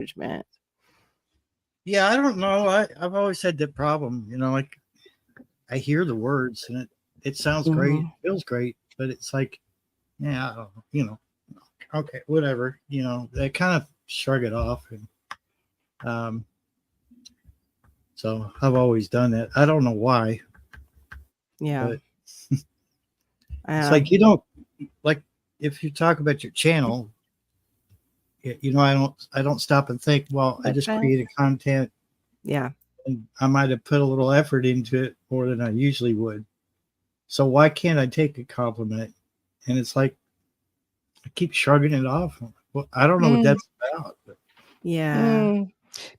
management. Yeah, I don't know. I've always had that problem. Like I hear the words and it sounds great, Mhm. it feels great, but it's like, yeah, I don't know. Okay, whatever. They kind of shrug it off, and um, so I've always done that. I don't know why, Yeah. but it's Um, like you don't like if you talk about your channel. I don't stop and think. Well, I just okay. created content, Yeah. and I might have put a little effort into it more than I usually would. So why can't I take a compliment? And it's like I keep shrugging it off. Well, I don't know what Mm, that's about. But Yeah. mm.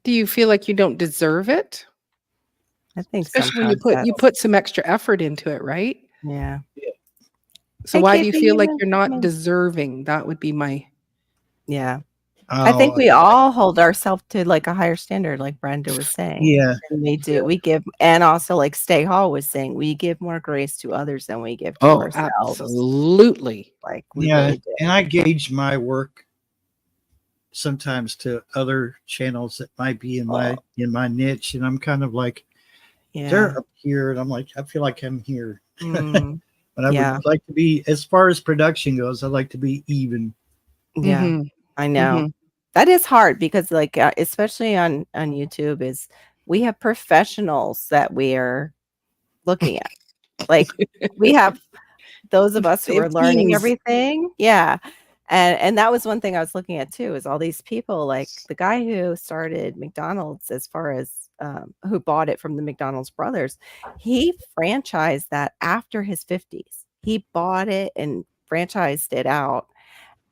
Do you feel like you don't deserve it? I think Especially when you sometimes put you that's put some extra effort into it, right? yeah. yeah, So Hey, why do you Casey, feel like you you're I not mean, deserving? That would be my yeah. I think oh, we all hold ourselves to like a higher standard, like Brenda was saying. yeah, And we do. yeah. We give, and also like Stay Hall was saying, we give more grace to others than we give to Oh, ourselves. absolutely. Like we Yeah, really do. and I gauge my work sometimes to other channels that might be in Oh, my niche, and I'm kind of like yeah. they're up here, and I'm like I feel like I'm here, Mm, but I would yeah. like to be as far as production goes. I like to be even. Yeah. Mhm. I know. Mhm. That is hard because like especially on YouTube is we have professionals that we are looking at. Like we have those of us who are learning Teams. everything. Yeah. And that was one thing I was looking at too, is all these people, like the guy who started McDonald's as far as who bought it from the McDonald's brothers, he franchised that after his 50s. He bought it and franchised it out.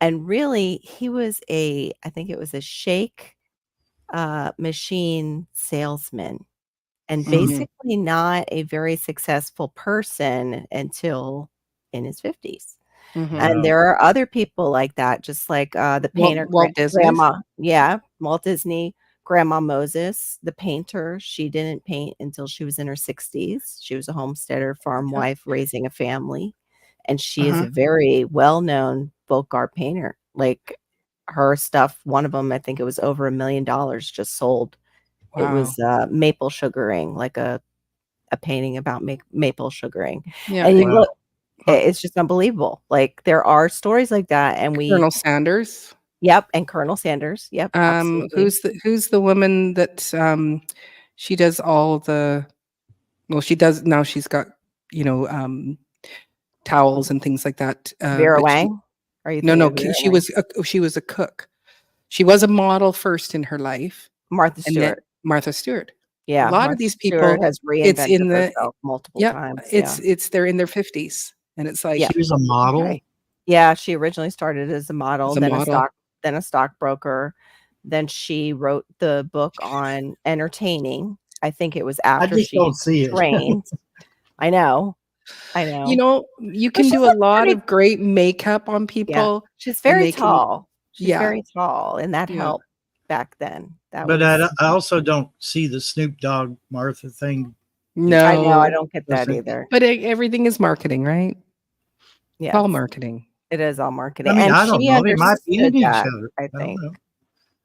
And really, he was I think it was a shake machine salesman and Mm, Mhm. basically not a very successful person until in his 50s. Mhm. And wow. there are other people like that, just like, the painter Walt Disney's? grandma yeah, Walt Disney, Grandma Moses, the painter, she didn't paint until she was in her 60s. She was a homesteader, farm Yeah. wife, raising a family, and she is Uh-huh. a very well-known folk art painter. Like, her stuff, one of them, I think it was over $1,000,000 just sold. It Wow. was, maple sugaring, like a painting about maple sugaring, Yeah, and you and Wow. look it's just unbelievable. Like, there are stories like that, and we Colonel Sanders. yep, and Colonel Sanders, yep, absolutely. Who's the woman that, she does all the well, she does now she's got, you know, towels and things like that, Vera but she Wang? Are you no, thinking no, of Vera Wang? she was a cook. She was a model first in her life, Martha and then Stewart. Martha Stewart. A Yeah, lot of Martha these Stewart people, has it's reinvented in the herself multiple yep, times, yeah. it's they're in their 50s, and it's Yeah, like, She was a model. "Okay," yeah, she originally started as a model, as a model. then a stockbroker, then she wrote the book on entertaining. I think it was I after just she don't see it. trained. I know, I You know. know, you But can she's do a a lot pretty of great makeup on yeah, people, she's and very they can tall. She's yeah, very tall, and that yeah. helped back then. That But was I also don't see the Snoop Dogg Martha thing. It I know, I No, don't get that doesn't. either. but everything is marketing, right? It's all Yes, marketing. it is all I marketing, mean, and I don't she know. They might be understood into each that, other. I I don't think. know.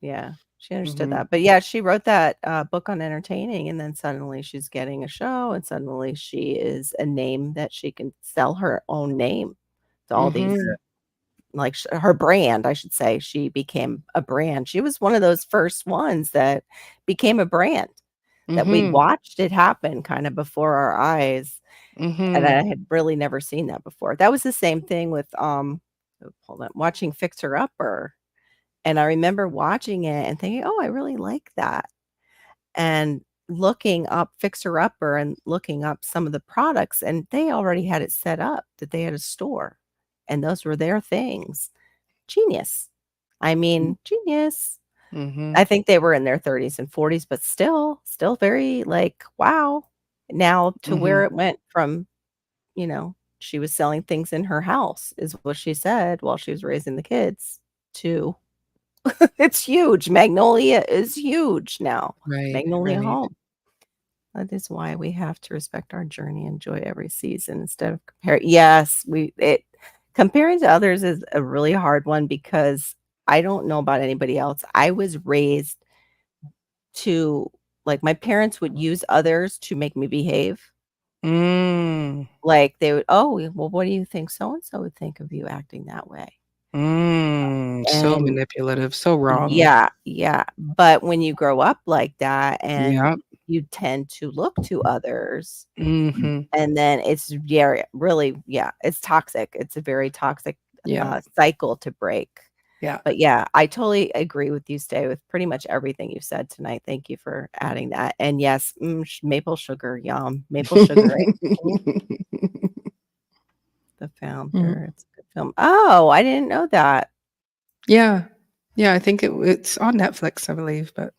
Yeah, she understood Mhm. that. But yeah, she wrote that book on entertaining, and then suddenly she's getting a show, and suddenly she is a name that she can sell her own name to all these, Mhm. like her brand, I should say. She became a brand. She was one of those first ones that became a brand that we Mhm. watched it happen kind of before our eyes, and Mhm. I had really never seen that before. That was the same thing with oh, hold on, watching Fixer Upper. And I remember watching it and thinking, "Oh, I really like that." And looking up Fixer Upper and looking up some of the products, and they already had it set up that they had a store, and those were their things. Genius. I mean, genius. Mhm. I think they were in their 30s and 40s, but still very like, wow. Now to where Mhm. it went from, she was selling things in her house is what she said while she was raising the kids to it's huge. Magnolia is huge now. Right, Magnolia right. Home. That is why we have to respect our journey, enjoy every season instead of compare. Yes, comparing to others is a really hard one because I don't know about anybody else. I was raised to like, my parents would use others to make me behave. Mm. Like, they would, "Oh, well, what do you think so and so would think of you acting that way?" Mm. So And manipulative, so wrong. yeah, yeah, but when you grow up like that and Yeah. you tend to look to others, Mhm. and then it's very really, yeah, it's toxic. It's a very toxic, Yeah. cycle to break. Yeah. But yeah, I totally agree with you, Stay, with pretty much everything you said tonight. Thank you for adding that. And yes, maple sugar, yum. Maple sugar, mhm, The Mhm. Founder. It's a good film. Oh, I didn't know that. Yeah. Yeah, I think it's on Netflix, I believe, but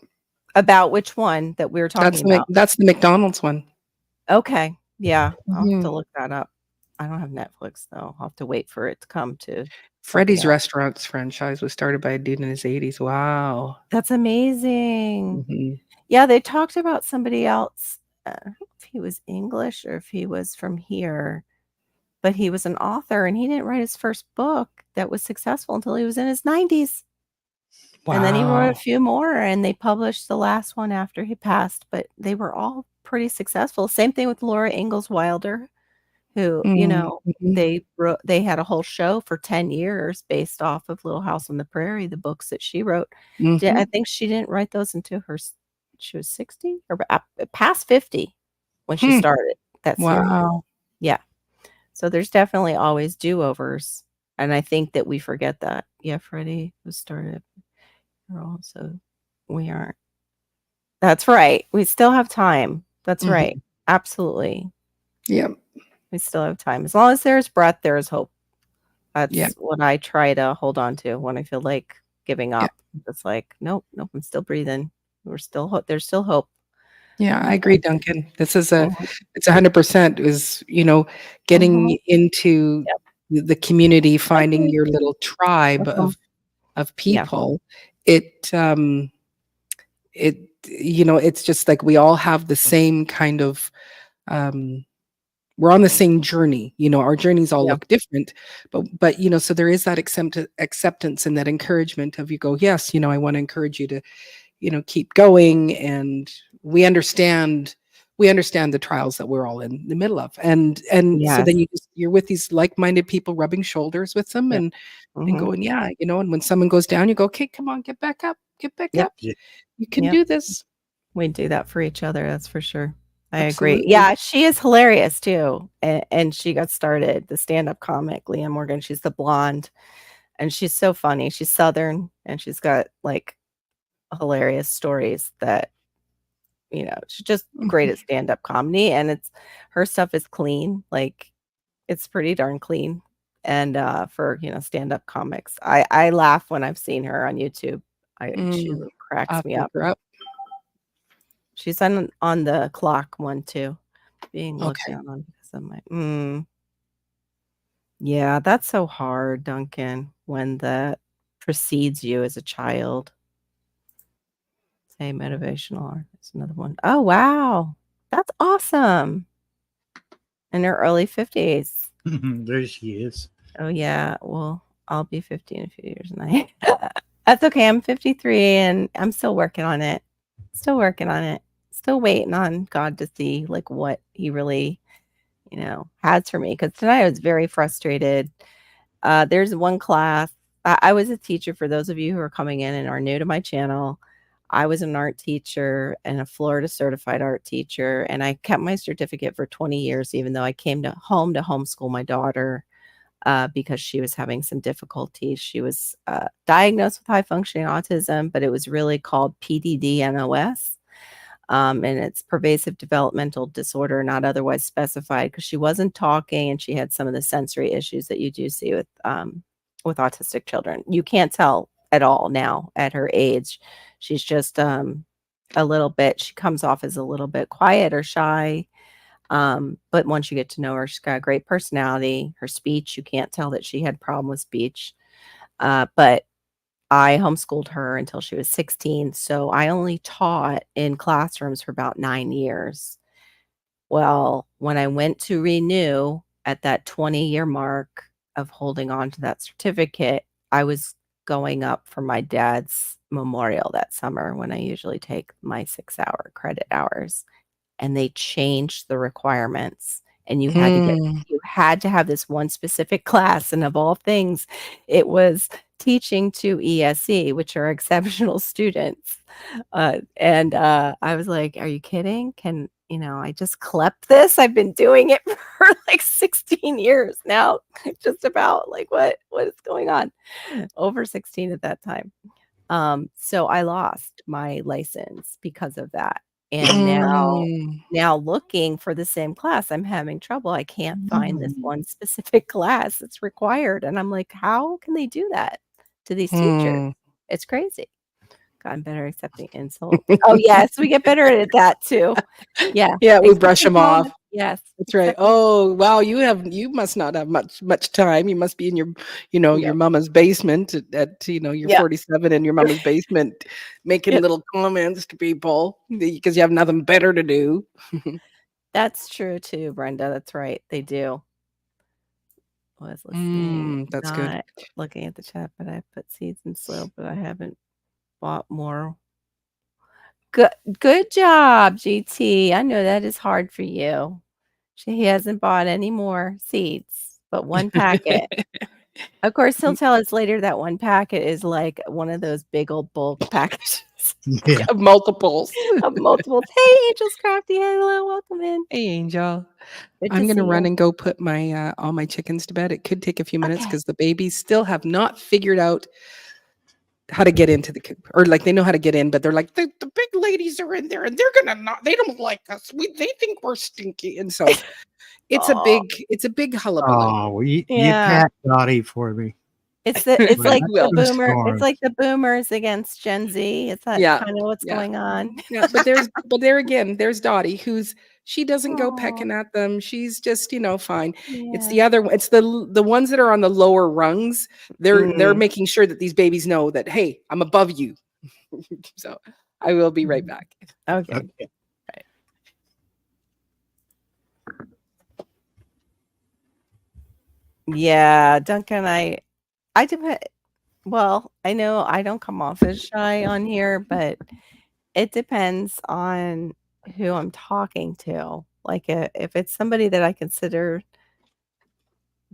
About which one that we were talking about? That's the McDonald's one. Okay. Yeah, I'll have to Mhm. look that up. I don't have Netflix, though. I'll have to wait for it to come to something Freddy's else. Restaurants franchise was started by a dude in his 80s. Wow. That's amazing. Mhm. Yeah, they talked about somebody else, I don't know if he was English or if he was from here, but he was an author, and he didn't write his first book that was successful until he was in his 90s. And then he wrote a Wow. few more, and they published the last one after he passed, but they were all pretty successful. Same thing with Laura Ingalls Wilder, who, Mm, mhm, they had a whole show for 10 years based off of Little House on the Prairie, the books that she wrote. I mhm. think she didn't write those until she was 60 or past 50 when she Hmm. started that series. Wow. Yeah. So there's definitely always do-overs, and I think that we forget that. Yeah, Freddie was started girl, so we aren't. That's right. We still have time. That's right. Mhm. Absolutely. Yep. We still have time. As long as there's breath, there is hope. Yeah. That's what I try to hold on to when I feel like giving Yeah. up. It's like, "Nope, nope, I'm still breathing. There's still hope." Yeah, I And agree, Duncan. This is a mhm, it's 100% is, mhm, getting into yep, the community, finding agree. your little tribe Mhm, of yeah, people. It, it's just like we all have the same kind of, um we're on the same journey. Our journeys all yeah, look different, but so there is that acceptance and that encouragement of you go, yes, I want to encourage you to, keep going. And we understand we understand the trials that we're all in the middle of. And so yes, then you're with these like-minded people, rubbing shoulders with them, yep, and mhm, going, yeah, and when someone goes down, you go, okay, come on, get back up, get back yep, up. Yeah. You can yep. do this. We do that for each other, that's for sure. I agree. Absolutely. Yeah, she is hilarious too, and she got started, the stand-up comic, Leah Morgan, she's the blonde, and she's so funny. She's Southern, and she's got, like, hilarious stories that, she's just great at Mhm. stand-up comedy, and her stuff is clean, like, it's pretty darn clean, and, for, stand-up comics. I laugh when I've seen her on YouTube. She Mm. really I'll cracks have me to up. look her up. She's on the clock one too, being looked Okay. down on because I'm like, yeah, that's so hard, Duncan, when that precedes you as a child. Say motivational artist, another one. Oh, wow. That's awesome. In her early 50s. There she is. Oh, yeah. Well, I'll be 50 in a few years, and I that's okay. I'm 53, and I'm still working on it. Still working on it. Still waiting on God to see, like, what he really, has for me. Because tonight I was very frustrated. There's one class. I was a teacher for those of you who are coming in and are new to my channel. I was an art teacher and a Florida certified art teacher, and I kept my certificate for 20 years, even though I came to homeschool my daughter because she was having some difficulties. She was diagnosed with high functioning autism, but it was really called PDD-NOS. And it's pervasive developmental disorder, not otherwise specified, because she wasn't talking and she had some of the sensory issues that you do see with autistic children. You can't tell at all now at her age. She's just a little bit. She comes off as a little bit quiet or shy. But once you get to know her, she's got a great personality. Her speech, you can't tell that she had problem with speech. But I homeschooled her until she was 16, so I only taught in classrooms for about 9 years. Well, when I went to renew at that 20-year mark of holding on to that certificate, I was going up for my dad's memorial that summer when I usually take my 6-hour credit hours, and they changed the requirements, and Mm. you had to have this one specific class, and of all things, it was teaching to ESE, which are exceptional students. I was like, "Are you kidding? I just clept this? I've been doing it for like 16 years now." Just about like what is going on? Over 16 at that time. So I lost my license because of that. And Mm. now looking for the same class, I'm having trouble. I can't find this one specific class that's required. And I'm like, how can they do that to these teachers? Mm. It's crazy. Gotten better at accepting insults. Oh, yes, we get better at that too. Yeah. Yeah, we brush Accepting them off. compliments. Yes. That's right. Accepting. Oh, wow, you must not have much time. You must be in your Yep. mama's basement your Yep. 47 in your mama's basement making Yep. little comments to people because you have nothing better to do. That's true too, Brenda. That's right. They do. Was listening, That's good. not looking at the chat, but I put seeds in soil, but I haven't bought more. Good job, GT. I know that is hard for you. He hasn't bought any more seeds, but one packet. Of course, he'll tell us later that one packet is like one of those big old bulk packages Yeah. Of multiples. of multiples. Hey, Angel's Crafty. Hello, welcome in. Hey, Angel. Good to I'm gonna see run you. and go put my all my chickens to bed. It could take a few minutes Okay. because the babies still have not figured out how to get into the coop, or like they know how to get in, but they're like the big ladies are in there and they're gonna not. They don't like us. They think we're stinky, and so Oh, it's a big hullabaloo. Oh, well, you yeah. pat Dottie for me. It's When like I will. it's storms. like the boomers against Gen Z. Is that Yeah, kinda what's yeah, going on? yeah. But there again, there's Dottie, she doesn't go Oh, pecking at them. She's just fine. It's yeah. the other it's the ones that are on the lower rungs. They're Mm, making sure that these babies know that hey, I'm above you. So I will be right back. okay. Okay. Right. Yeah, Duncan, I depend well, I know I don't come off as shy on here, but it depends on who I'm talking to. Like, if it's somebody that I consider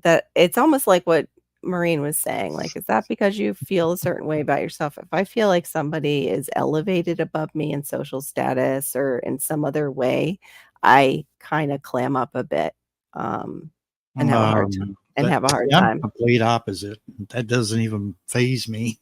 that it's almost like what Maureen was saying, like, is that because you feel a certain way about yourself? If I feel like somebody is elevated above me in social status or in some other way, I kinda clam up a bit, and But have a hard see, I'm time. complete opposite. That doesn't even phase me.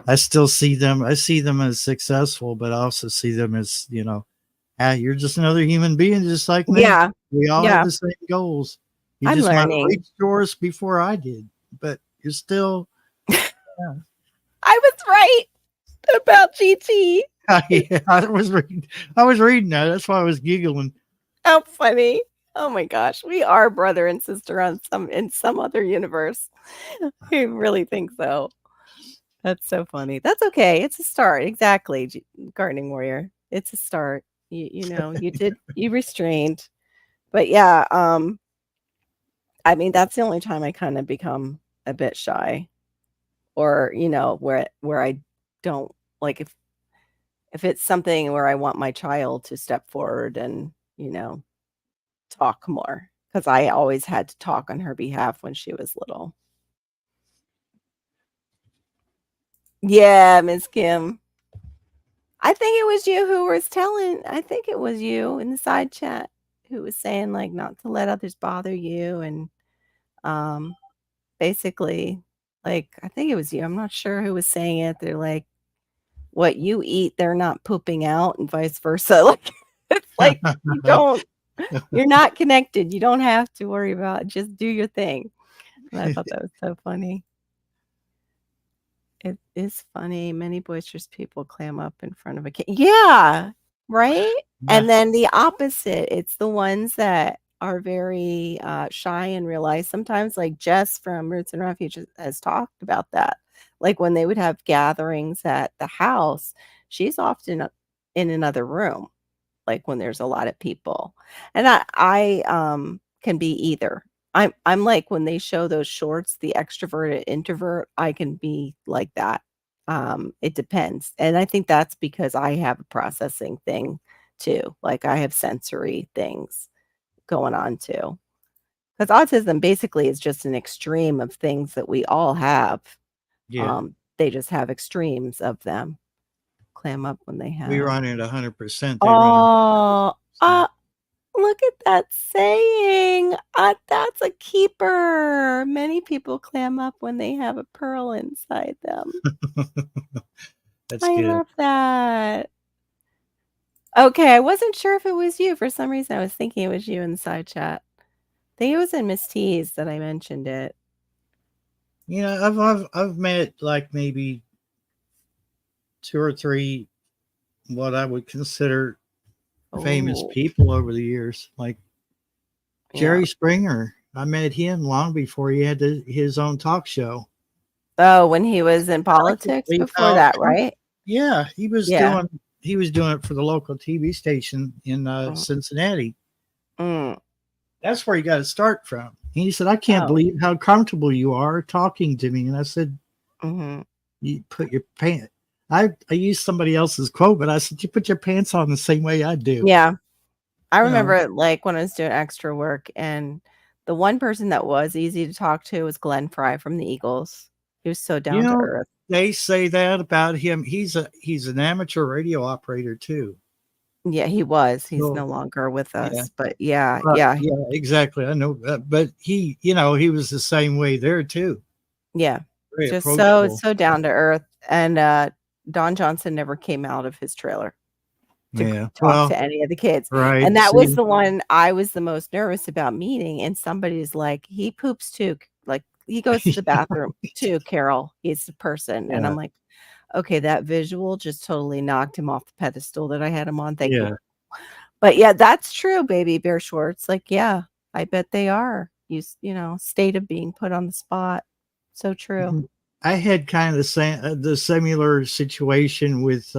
I still see them. I see them as successful, but I also see them as you're just another human being, just like me. Yeah, We all have yeah, the same goals. You I'm just might have learning. reached yours before I did, but you're still. Yeah. I was right about GT. Yeah, I was reading that. That's why I was giggling. How funny. Oh my gosh, we are brother and sister on in some other universe. I really think so. That's so funny. That's okay. It's a start. Exactly, gardening warrior. It's a start. You restrained. But yeah, I mean that's the only time I kind of become a bit shy or, where I don't like if it's something where I want my child to step forward and, talk more because I always had to talk on her behalf when she was little. Yeah, Miss Kim. I think it was you in the side chat who was saying, like, not to let others bother you and, um, basically, like, I think it was you, I'm not sure who was saying it. They're like, "What you eat, they're not pooping out," and vice versa. Like, it's like, you're not connected. You don't have to worry about it. Just do your thing. And I thought that was so funny. It is funny. Many boisterous people clam up in front of a yeah, right? Yeah. And then the opposite, it's the ones that are very, shy in real life. Sometimes, like, Jess from Roots and Refuge has talked about that. Like, when they would have gatherings at the house, she's often, in another room, like, when there's a lot of people. And I can be either. I'm like when they show those shorts, the extroverted introvert, I can be like that. It depends. And I think that's because I have a processing thing too. Like I have sensory things going on too. Because autism basically is just an extreme of things that we all have. Yeah. They just have extremes of them. Clam up when they We have. run it 100%. They run it Oh, 100%. look at that saying. That's a keeper. Many people clam up when they have a pearl inside them. That's I good. love that. Okay, I wasn't sure if it was you. For some reason, I was thinking it was you in the side chat. I think it was in Miss T's that I mentioned it. You know, I've met like maybe 2 or 3 what I would consider famous Oh, people over the years, like yeah. Jerry Springer. I met him long before he had his own talk show. Oh, when he was in I can't politics believe before that, right? yeah, Yeah. he was doing it for the local TV station in Mm, Cincinnati. mm. That's where you got to start from. And he said, "I can't Oh. believe how comfortable you are talking to me." And I said, Mhm. "You put your pants." I used somebody else's quote, but I said, "You put your pants on the same way I do." Yeah. I You know, remember, like, when I was doing extra work, and the one person that was easy to talk to was Glenn Fry from the Eagles. He was so you down to know, earth. they say that about him. He's an amateur radio operator too. Yeah, he was. He's So no longer with yeah, us, but yeah, but yeah, yeah, exactly. I know, but he, he was the same way there too. yeah. Very Just so approachable. so down to earth, and, Don Johnson never came out of his trailer to Yeah. talk Well, to any of the kids, right. and that was See, the one I was the most nervous about meeting, and somebody's like, "He poops too, like, he goes to the bathroom too, Carol. He's a person," and I'm yeah, like, "Okay, that visual just totally knocked him off the pedestal that I had him on, thank you." yeah. But yeah, that's true, Baby Bear Shorts, like, yeah, I bet they are. State of being put on the spot. So true. Mhm. I had kind of the similar situation with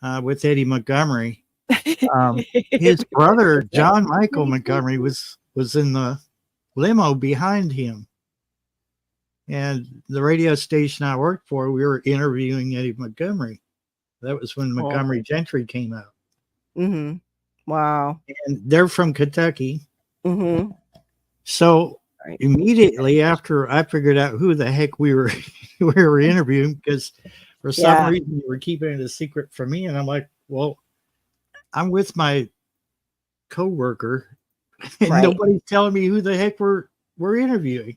Eddie Montgomery. His brother John Michael Montgomery was in the limo behind him, and the radio station I worked for, we were interviewing Eddie Montgomery. That was when Cool. Montgomery Gentry came out, Mhm. Wow. and they're from Kentucky. Mhm. So Right. immediately after I figured out who the heck we were we were interviewing, because for some Yeah, reason you were keeping it a secret from me, and I'm like, well, I'm with my coworker, and right. nobody's telling me who the heck we're interviewing.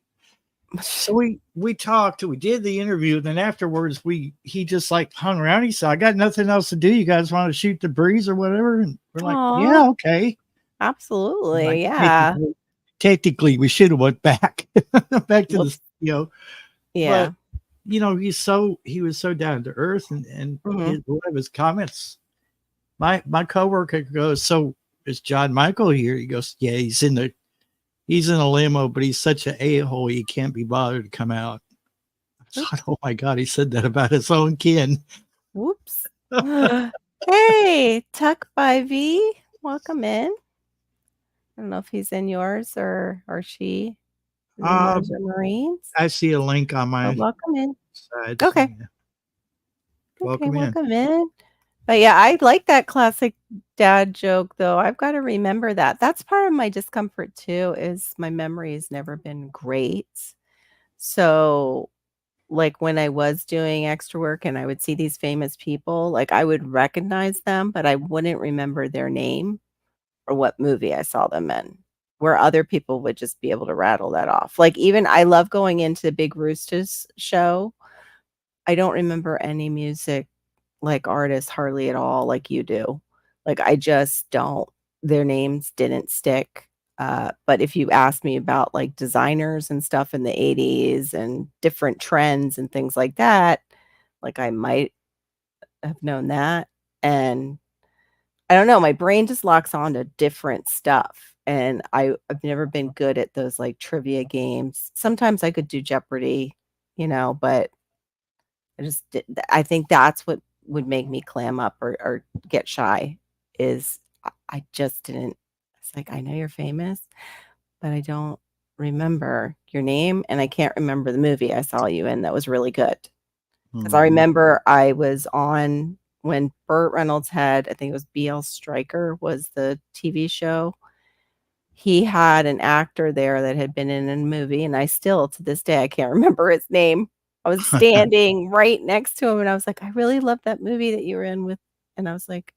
So we talked, we did the interview, then afterwards he just like hung around. He said, "I got nothing else to do. You guys want to shoot the breeze or whatever?" And we're like, Aw, "Yeah, okay." Like absolutely, yeah. technically we should have went back back to the Whoops. studio, but Yeah. he was so down to earth, and Mhm. one of his comments, my coworker goes, "So is John Michael here?" He goes, "Yeah, he's in a limo, but he's such an a-hole he can't be bothered to come out." I thought, Oops. oh my God, he said that about his own kin. Whoops. Hey, Tuck by V, welcome in. I don't know if he's in yours or she is in yours um, or Marine's, I see a link on but my welcome in. side. So Okay. yeah, Okay, welcome in. welcome in. But yeah, I like that classic dad joke though. I've got to remember that. That's part of my discomfort too, is my memory has never been great. So, like when I was doing extra work and I would see these famous people, like I would recognize them, but I wouldn't remember their name or what movie I saw them in. Where other people would just be able to rattle that off. Like even I love going into Big Rooster's show. I don't remember any music like artists hardly at all like you do. Like, I just don't. Their names didn't stick. But if you ask me about like designers and stuff in the 80s and different trends and things like that, like I might have known that. And I don't know, my brain just locks on to different stuff. And I've never been good at those like trivia games. Sometimes I could do Jeopardy, but I think that's what would make me clam up or get shy is I just didn't. It's like, I know you're famous, but I don't remember your name, and I can't remember the movie I saw you in that was really good. Because I remember I was on when Burt Reynolds had, I think it was BL Stryker was the TV show. He had an actor there that had been in a movie, and I still, to this day, I can't remember his name. I was standing right next to him, and I was like, "I really love that movie that you were in with," and I was like,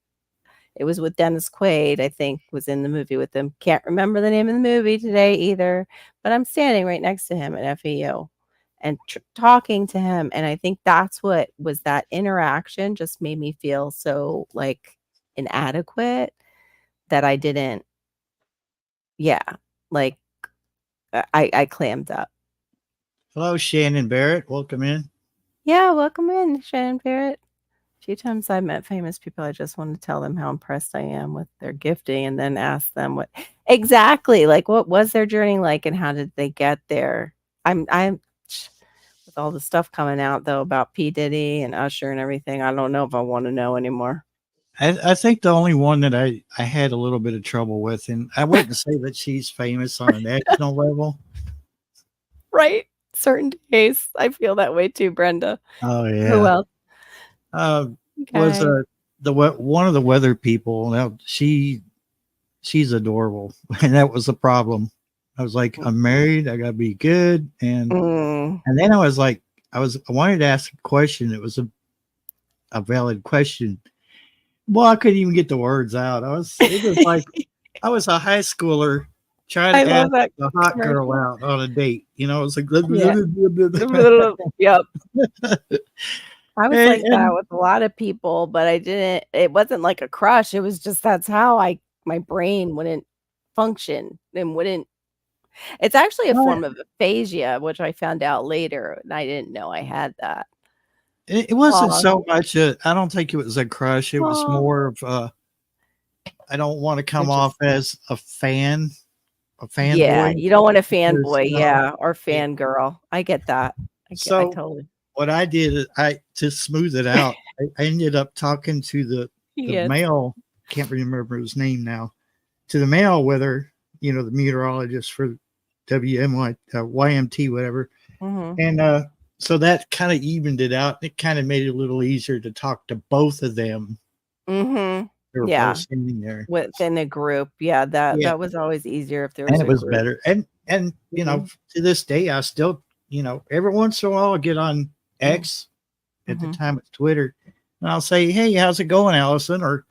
it was with Dennis Quaid, I think, was in the movie with him. Can't remember the name of the movie today either, but I'm standing right next to him at FEU and talking to him, and I think that's what was that interaction just made me feel so, like, inadequate that I didn't yeah, like, I clammed up. Hello, Shannon Barrett. Welcome in. Yeah, welcome in, Shannon Barrett. A few times I've met famous people, I just want to tell them how impressed I am with their gifting and then ask them what exactly, like, what was their journey like and how did they get there? I'm with all the stuff coming out, though, about P. Diddy and Usher and everything, I don't know if I wanna know anymore. I think the only one that I had a little bit of trouble with, and I wouldn't say that she's famous on a national level. Right? Certain days, I feel that way too, Brenda. Oh Who yeah. else? Was Okay. one of the weather people. Now she's adorable, and that was the problem. I was like, I'm married, I gotta be good, Mm, and then I was like, I wanted to ask a question. It was a valid question. Well, I couldn't even get the words out. It was like I was a high schooler trying I to ask love that a hot girl commercial. out on a date. You know, it was like, Yeah. Yep. I was like that and with a lot of people, but it wasn't like a crush, it was just that's how my brain wouldn't function and wouldn't it's actually a I, form of aphasia, which I found out later, and I didn't know I had that. it wasn't Aw. so much. I don't think it was a crush. It was Aw. more of I don't want to You're come off just as a yeah, fanboy. you don't want a Because, fanboy, yeah, or it, fangirl. I get that. I so totally what I did is I to smooth it out. I ended up talking to the yes. male. Can't remember his name now. To the male weather, the meteorologist for WMY YMT whatever, Mhm. and so that kind of evened it out. It kind of made it a little easier to talk to both of them. Mhm. They were both Yeah, standing there. within a group, yeah, that Yeah, that was always easier if there and was it a was group. better. And Mhm. to this day, I still every once in a while I get on Mm. X, at the Mhm. time it's Twitter, and I'll say, "Hey, how's it going, Allison?" or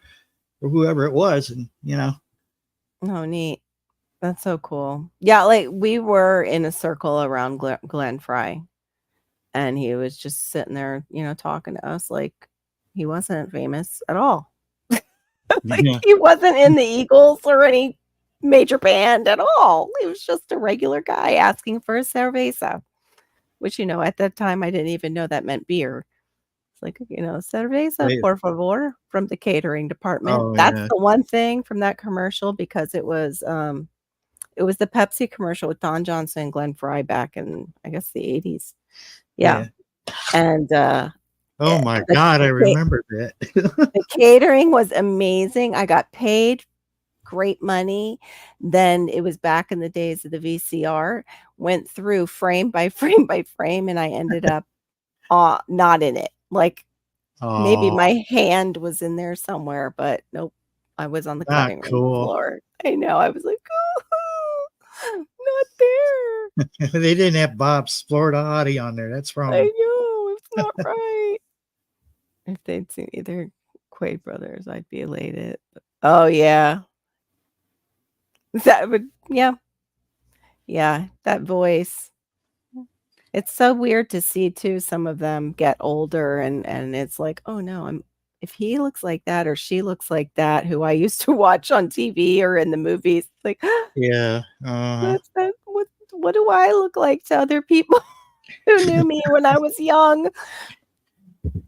whoever it was, and Oh, neat. That's so cool. Yeah, like, we were in a circle around Glenn Fry, and he was just sitting there, talking to us like he wasn't famous at all. Like, yeah, he wasn't in the Eagles or any major band at all. He was just a regular guy asking for a cerveza, which, at that time, I didn't even know that meant beer. It's like, "Cerveza, they, por favor," from the catering department. oh That's yeah, the one thing from that commercial because it was the Pepsi commercial with Don Johnson and Glenn Fry back in, I guess, the '80s. Yeah, yeah. and, Oh my the God, I ca remember that. the catering was amazing. I got paid great money. Then it was back in the days of the VCR, went through frame by frame by frame, and I ended up, not in it. Like, maybe Oh, my hand was in there somewhere, but nope, I was on the not cutting room cool. floor. I know, I was like, "Oh, not there." They didn't have Bob's Florida Hottie on there. That's I wrong. know, it's not right. If they'd seen either Quaid brothers, I'd be elated. Oh, yeah. That would yeah, yeah, that voice. It's so weird to see too some of them get older and it's like, "Oh, no, I'm if he looks like that or she looks like that, who I used to watch on TV or in the movies, like, Yeah. that's that what do I look like to other people who knew me when I was young?"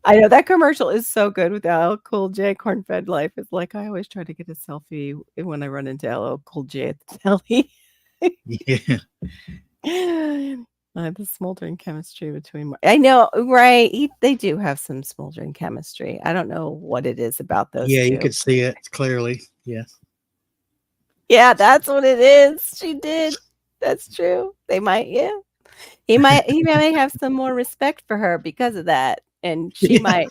I know that commercial is so good with LL Cool J, Corn-Fed Life. It's like I always try to get a selfie when I run into LL Cool J at the deli. Yeah. The smoldering chemistry between I know, right? They do have some smoldering chemistry. I don't know what it is about those Yeah, you 2. could see it clearly. Yeah. Yeah, that's what it is. She did. That's true. They might, yeah. He might have some more respect for her because of that, and Yeah.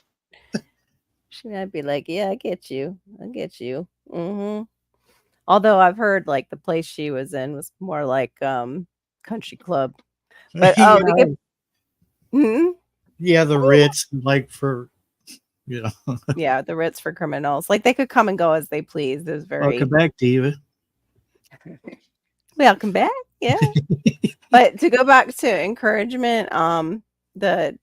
she might be like, "Yeah, I get you. I get you." Mhm. Although I've heard, like, the place she was in was more like, country club. But, oh, to get Yeah. mhm. Yeah, the Oh, Ritz, like for you know. yeah, the Ritz for criminals. Like, they could come and go as they please. It was Welcome very back, Diva. welcome back, yeah. But to go back to encouragement, the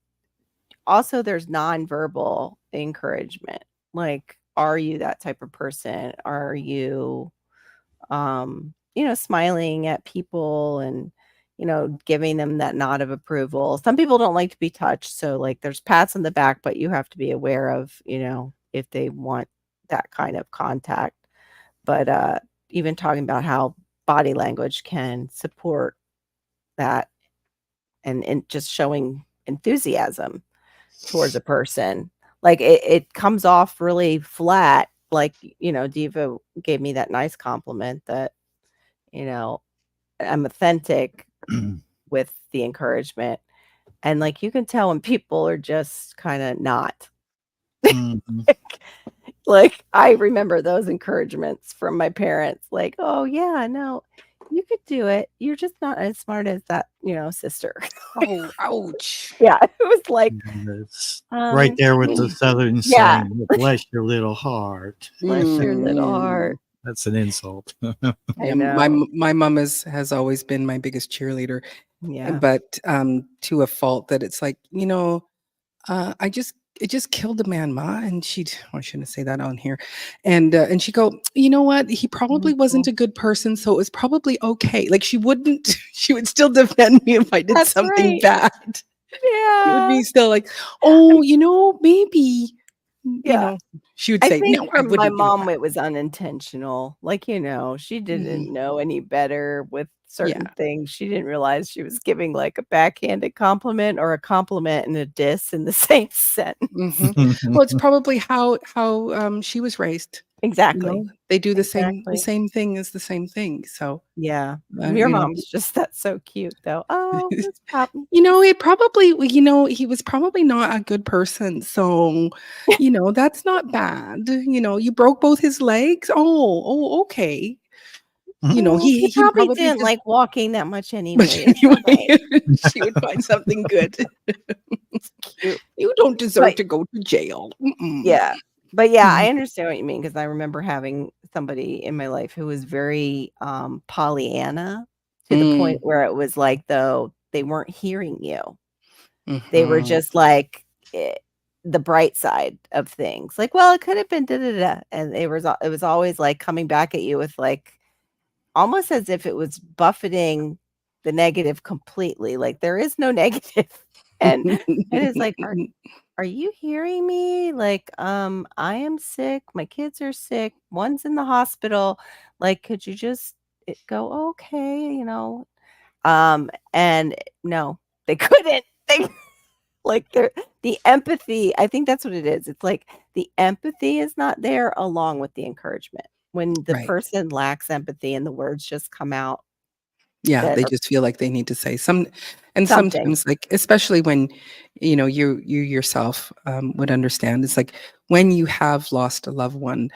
also there's nonverbal encouragement. Like, are you that type of person? Are you, smiling at people and, giving them that nod of approval? Some people don't like to be touched, so, like, there's pats on the back, but you have to be aware of, if they want that kind of contact. But, even talking about how body language can support that and just showing enthusiasm towards a person. Like, it comes off really flat, like, Diva gave me that nice compliment that, you know, I'm authentic with the encouragement, and, like, you can tell when people are just kinda not. Mhm. Like, I remember those encouragements from my parents, like, "Oh, yeah, no, you could do it. You're just not as smart as that, sister." Oh, ouch. Yeah, it was like, And it's right um, there with the Southern yeah, saying, "Bless your little heart." bless your little Mm. heart. That's an insult. I Yeah, know. my mom has always been my biggest cheerleader, Yeah. but, to a fault that it's like, I just it just killed a man, ma, and she'd I shouldn't say that on here, and she'd go, "You know what? He probably wasn't Mhm. a good person, so it was probably okay." Like, she wouldn't she would still defend me if I did That's something right. bad. It would Yeah. be still like, I'm "Oh, maybe," yeah. she would I say, think "No, I from my wouldn't do mom, that." it was unintentional. Like, she Mhm. didn't know any better with certain Yeah. things. She didn't realize she was giving, like, a backhanded compliment or a compliment and a diss in the same sentence. Mhm. Well, it's probably how she was raised, Exactly. They do the Exactly. same thing as the same thing, so, Yeah. uh, Your you know mom's just that's so cute, though. Oh, it's probably It probably he was probably not a good person, so, that's not bad, you broke both his legs? Oh, okay. He He probably probably didn't just like walking that much but anyway. It's anyway, fine. she would find something good. It's cute. "You don't deserve But to go to jail." Mm-mm. yeah. But yeah, I Mhm. understand what you mean because I remember having somebody in my life who was very, Pollyanna to the point Mm. where it was like, though, they weren't hearing you. They were Mhm. just like, the bright side of things. Like, "Well, it could have been da da da," and it was always, like, coming back at you with, like, almost as if it was buffeting the negative completely, like, there is no negative, and it's like, "Are you hearing me? Like, I am sick, my kids are sick, one's in the hospital, like, could you just, go, okay," and no, they couldn't. They like, the empathy, I think that's what it is. It's like the empathy is not there along with the encouragement. When the Right. person lacks empathy and the words just come out Yeah, that they are just feel like they need to say and something. sometimes, like, especially when, you yourself, would understand, it's like when you have lost a loved one,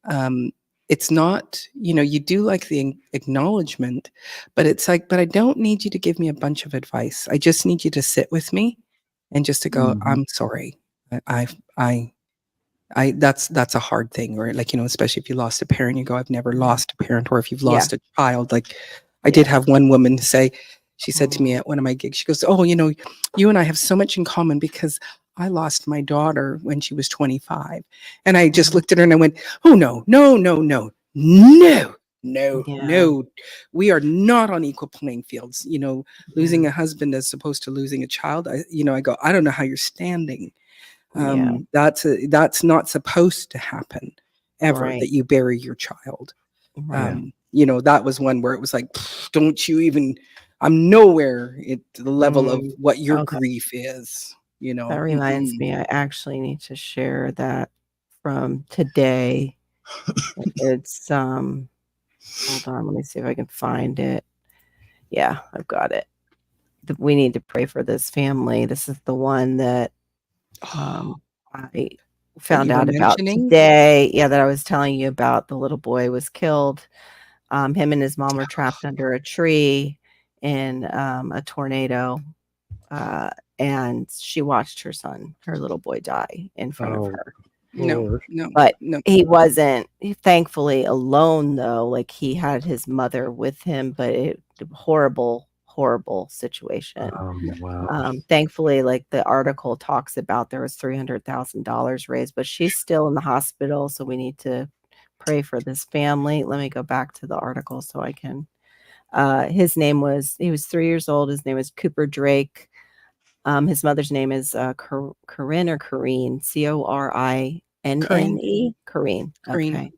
um, it's not, you do like the acknowledgement, but it's like, but I don't need you to give me a bunch of advice. I just need you to sit with me and just to go, Mhm. I'm sorry. I that's a hard thing, or like, especially if you lost a parent, you go, I've never Mhm. lost a parent, or if you've Yeah, lost a child. Like, I did yeah. have one woman say, she said to me Mhm, at one of my gigs, she goes, "Oh, you and I have so much in common because I lost my daughter when she was 25." And I just mhm. looked at her and I went, "Oh no, no, no, no, no, no, Yeah, no. We are not on equal playing fields. Losing yeah, a husband as opposed to losing a child." I go, I don't know how you're standing. yeah, That's not supposed to happen ever, right, that you bury your child. Yeah. right, That was one where it was like, don't you even, I'm nowhere at the level of mm, what your okay. grief is, That reminds Mm-mm. me, I actually need to share that from today. It's, hold on, let me see if I can find it. Yeah, I've got it. We need to pray for this family. This is the one that Oh, I that found you were out about mentioning? today. Yeah, that I was telling you about. The little boy was killed. Him and his mom were trapped under a tree in a tornado, uh, and she watched her little boy, die in front of Oh, her. No, Lord. no, But no. he wasn't, thankfully, alone, though. Like, he had his mother with him, but horrible, horrible situation. Oh, wow. Thankfully, like the article talks about, there was $300,000 raised, but she's still in the hospital, so we need to pray for this family. Let me go back to the article so I can. He was 3 years old. His name was Cooper Drake. His mother's name is Corinne or Corrine, Corinne, Cornne. Corrine. Corinne. Okay.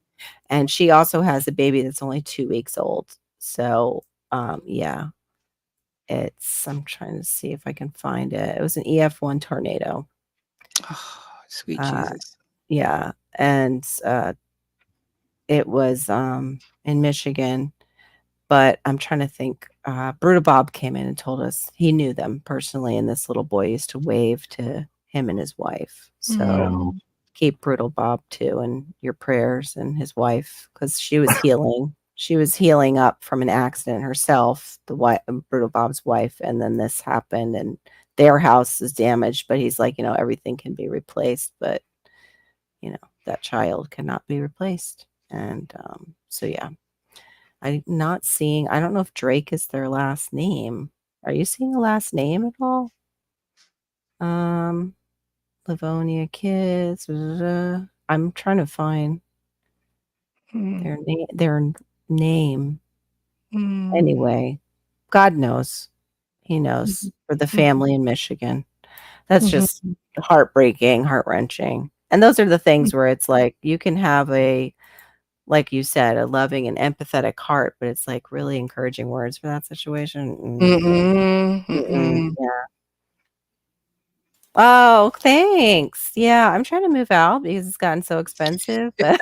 And she also has a baby that's only 2 weeks old. So, yeah, I'm trying to see if I can find it. It was an EF1 tornado. Oh, sweet Uh, Jesus. yeah. And it was in Michigan. But I'm trying to think. Brutal Bob came in and told us he knew them personally, and this little boy used to wave to him and his wife. So Wow. keep Brutal Bob too in your prayers, and his wife, because she was healing. She was healing up from an accident herself, the wife, Brutal Bob's wife, and then this happened, and their house is damaged. But he's like, everything can be replaced, but that child cannot be replaced. And so yeah. I'm not seeing, I don't know if Drake is their last name. Are you seeing a last name at all? Um, Livonia kids. I'm trying to find Mm, their name. mm, Anyway, God knows. He knows mhm, for the mhm, family in Michigan. That's just mhm, heartbreaking, heart-wrenching. And those are the things where it's like you can have like you said, a loving and empathetic heart, but it's like really encouraging words for that situation. mm, Mm-mm. mm. Yeah. Oh, thanks. Yeah, I'm trying to move out because it's gotten so expensive, but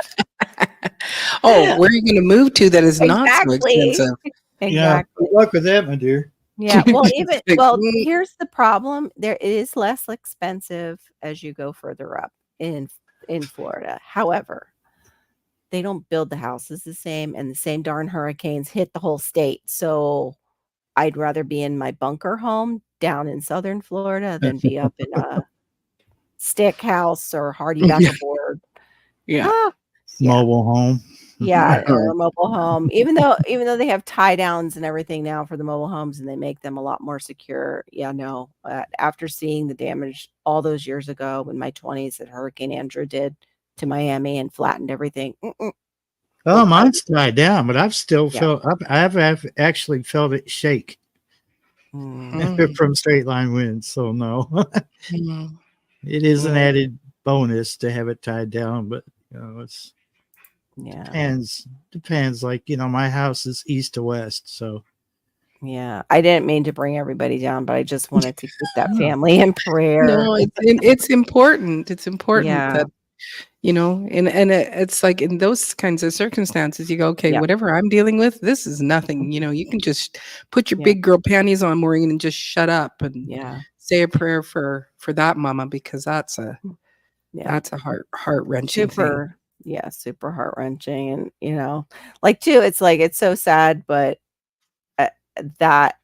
Oh, where are you gonna move to that is not so exactly. expensive? Yeah. Exactly. Good luck with that, my dear. Yeah, well, It's like, here's the problem. There it is less expensive as you go further up in Florida. However, they don't build the houses the same, and the same darn hurricanes hit the whole state. So I'd rather be in my bunker home down in Southern Florida than be up in a stick house or hardy back aboard. yeah. Ah, yeah. Mobile home. Yeah, or a mobile home. Even though they have tie downs and everything now for the mobile homes and they make them a lot more secure. Yeah, no. After seeing the damage all those years ago in my 20s that Hurricane Andrew did to Miami and flattened everything. Oh, Nope. mine's died down, but I've still Yeah. felt, I've actually felt it shake Mm, Mm, from straight line winds. So, no, mm. it is an mm, added bonus to have it tied down, but, it's yeah. depends. Like, my house is east to west. So, Yeah. I didn't mean to bring everybody down, but I just wanted to keep that family in prayer. No, it's important. It's important Yeah. that, and it's like in those kinds of circumstances, you go, okay, Yeah. whatever I'm dealing with, this is nothing. Mhm. You can just put your Yeah. big girl panties on, Maureen, and just shut up and Yeah. say a prayer for that mama because that's a Yeah. that's a heart-wrenching thing. Super, yeah, super heart-wrenching, and, like, too, it's like, it's so sad, but, uh, that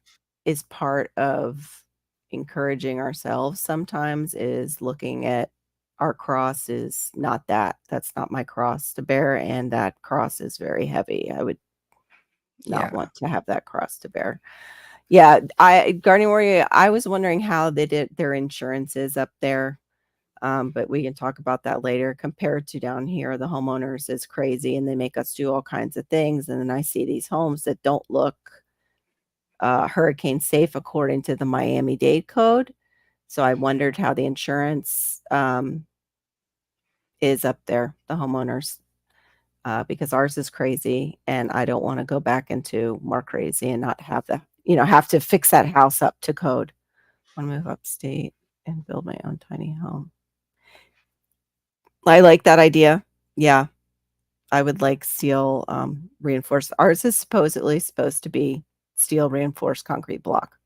is part of encouraging ourselves sometimes, is looking at our cross is not that. That's not my cross to bear, and that cross is very heavy. I would not Yeah. want to have that cross to bear. Yeah, Guardian Warrior, I was wondering how they did their insurances up there. But we can talk about that later. Compared to down here, the homeowners is crazy and they make us do all kinds of things. And then I see these homes that don't look hurricane safe according to the Miami-Dade code. So I wondered how the insurance is up there, the homeowners, because ours is crazy and I don't want to go back into more crazy and not have have to fix that house up to code. I want to move upstate and build my own tiny home. I like that idea. Yeah. I would like steel, reinforced. Ours is supposedly supposed to be steel reinforced concrete block.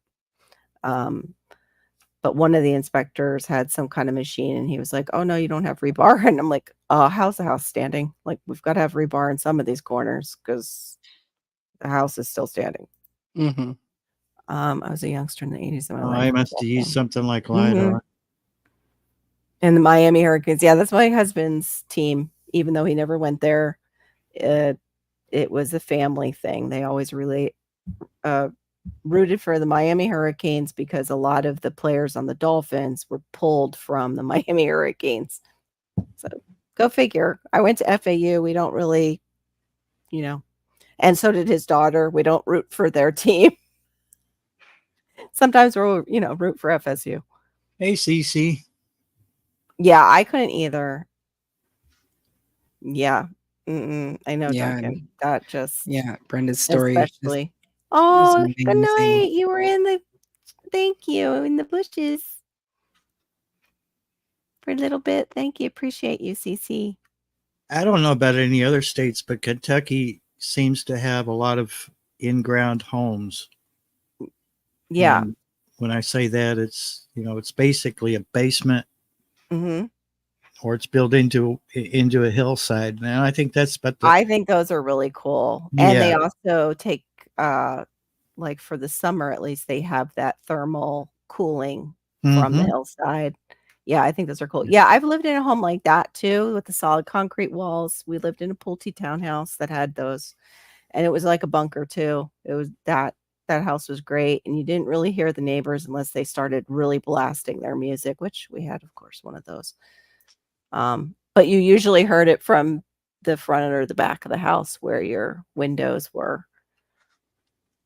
But one of the inspectors had some kind of machine, and he was like, "Oh no, you don't have rebar." And I'm like, how's the house standing? Like, we've got to have rebar in some of these corners because the house is still standing." Mm-hmm. I was a youngster in the 80s of my Oh, life. I must have used something like Mhm. LiDAR. And the Miami Hurricanes. Yeah, that's my husband's team. Even though he never went there, it was a family thing. They always rooted for the Miami Hurricanes because a lot of the players on the Dolphins were pulled from the Miami Hurricanes. So go figure. I went to FAU. We don't really, and so did his daughter. We don't root for their team. Sometimes we'll, root for FSU. Hey, Cece. Yeah, I couldn't either. Yeah. I know, Yeah, Duncan. That just, yeah. Brenda's story is especially. is Oh, good amazing. night. You were thank you, in the bushes for a little bit. Thank you. Appreciate you, CC. I don't know about any other states, but Kentucky seems to have a lot of in-ground homes. Yeah. And when I say that, it's basically a basement Mm-hmm. or it's built into a hillside. And I think that's I think those are really cool. And they yeah. also take, like for the summer, at least they have that thermal cooling from the Mhm. hillside. Yeah, I think those are cool. Yeah, I've lived in a home like that too with the solid concrete walls. We lived in a Pulte townhouse that had those, and it was like a bunker too. It was that house was great, and you didn't really hear the neighbors unless they started really blasting their music, which we had, of course, one of those. But you usually heard it from the front or the back of the house where your windows were.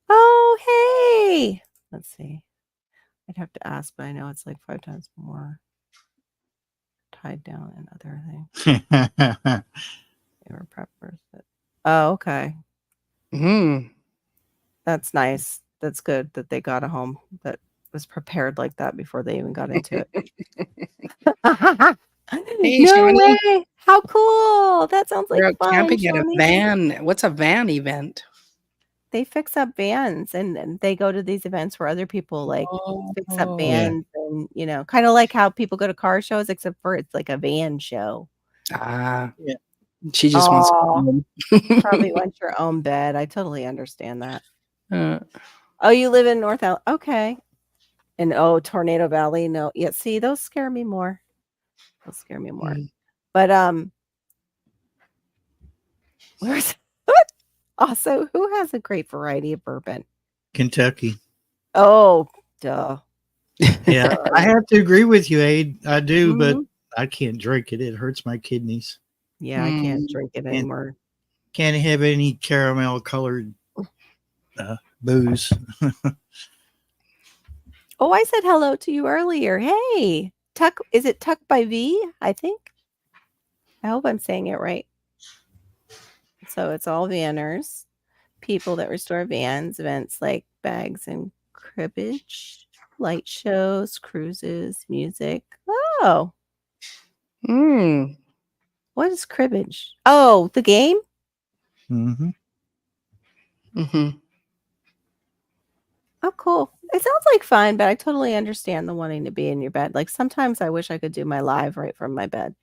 Oh, hey. Let's see. I'd have to ask, but I know it's like 5 times more tied down and other things. They were preppers. Oh, okay. That's nice. That's good that they got a home that was prepared like that before they even got into it. Hey, No Shawnee, way. How cool. That sounds we're like out fun, camping at a Shawnee. van. What's a van event? They fix up vans and they go to these events where other people like fix up Oh, Yeah. vans and, kind of like how people go to car shows, except for it's like a van show. ah, Yeah. she just wants to Oh, go probably home. want your own bed. I totally understand that. Uh, Oh, you live in North Al okay. And Tornado Valley. No, yeah, see, those scare me more. Those scare me more. mm. But where's also who has a great variety of bourbon? Kentucky. Oh, duh. Yeah, I have to agree with you, Aid. I do, but Mhm. I can't drink it. It hurts my kidneys. Yeah, I can't Mm. drink it Can't anymore. can't have any caramel colored booze. Oh, I said hello to you earlier. Hey, Tuck, is it Tuck by V? I think. I hope I'm saying it right. So it's all vanners, people that restore vans, events like bags and cribbage, light shows, cruises, music. Oh, Mm. what is cribbage? Oh, the game? Mm-hmm. Mm-hmm. Oh, cool. It sounds like fun, but I totally understand the wanting to be in your bed. Like sometimes I wish I could do my live right from my bed,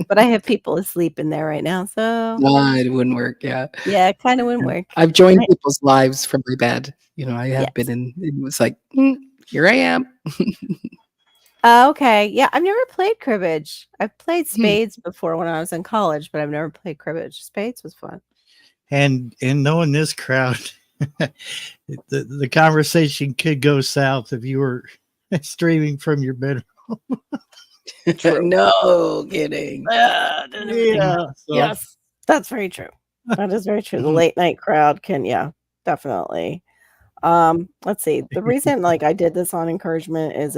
but I have people asleep in there right now. So No, it wouldn't work. Yeah. yeah, it kind of wouldn't work. I've joined Right? people's lives from my bed. I have been Yes. in, it was like, here I am. Okay. Yeah, I've never played cribbage. I've played Hmm. spades before when I was in college, but I've never played cribbage. Spades was fun. And knowing this crowd, the conversation could go south if you were streaming from your bedroom. True. No kidding. Yeah. So Yes, that's very true. That is very true. The late night crowd can, yeah, definitely. Let's see. The reason like I did this on encouragement is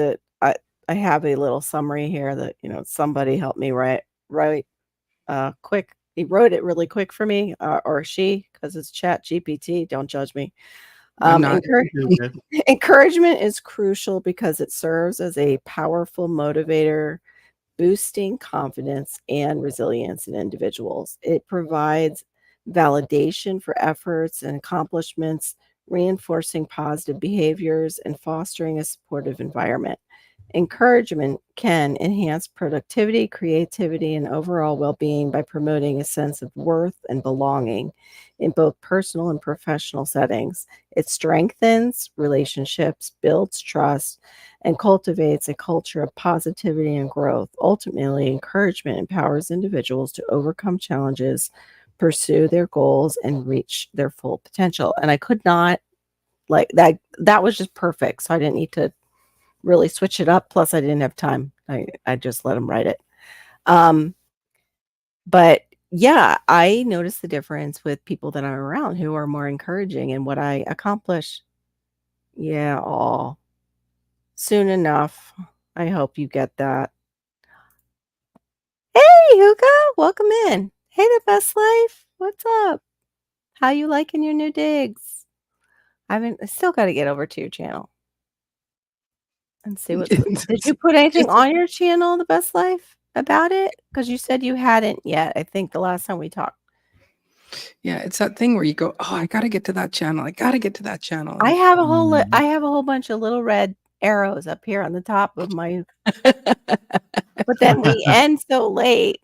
I have a little summary here that, somebody helped me write quick. He wrote it really quick for me, or she, because it's Chat GPT. Don't judge me. I'm not. Encouragement is crucial because it serves as a powerful motivator, boosting confidence and resilience in individuals. It provides validation for efforts and accomplishments, reinforcing positive behaviors, and fostering a supportive environment. Encouragement can enhance productivity, creativity, and overall well being by promoting a sense of worth and belonging in both personal and professional settings. It strengthens relationships, builds trust, and cultivates a culture of positivity and growth. Ultimately, encouragement empowers individuals to overcome challenges, pursue their goals, and reach their full potential. And I could not like that was just perfect. So I didn't need to really switch it up. Plus, I didn't have time. I just let him write it. Um, but yeah, I noticed the difference with people that I'm around who are more encouraging in what I accomplish. Yeah, all soon enough. I hope you get that. Hey, Hugo, welcome in. Hey, the best life. What's up? How you liking your new digs? I still got to get over to your channel and see what's. Did you put anything on your channel, The Best Life, about it? Because you said you hadn't yet. I think the last time we talked. Yeah, it's that thing where you go, oh, I got to get to that channel. I got to get to that channel. I And have a whole I have a whole bunch of little red arrows up here on the top of my. But then we end so late.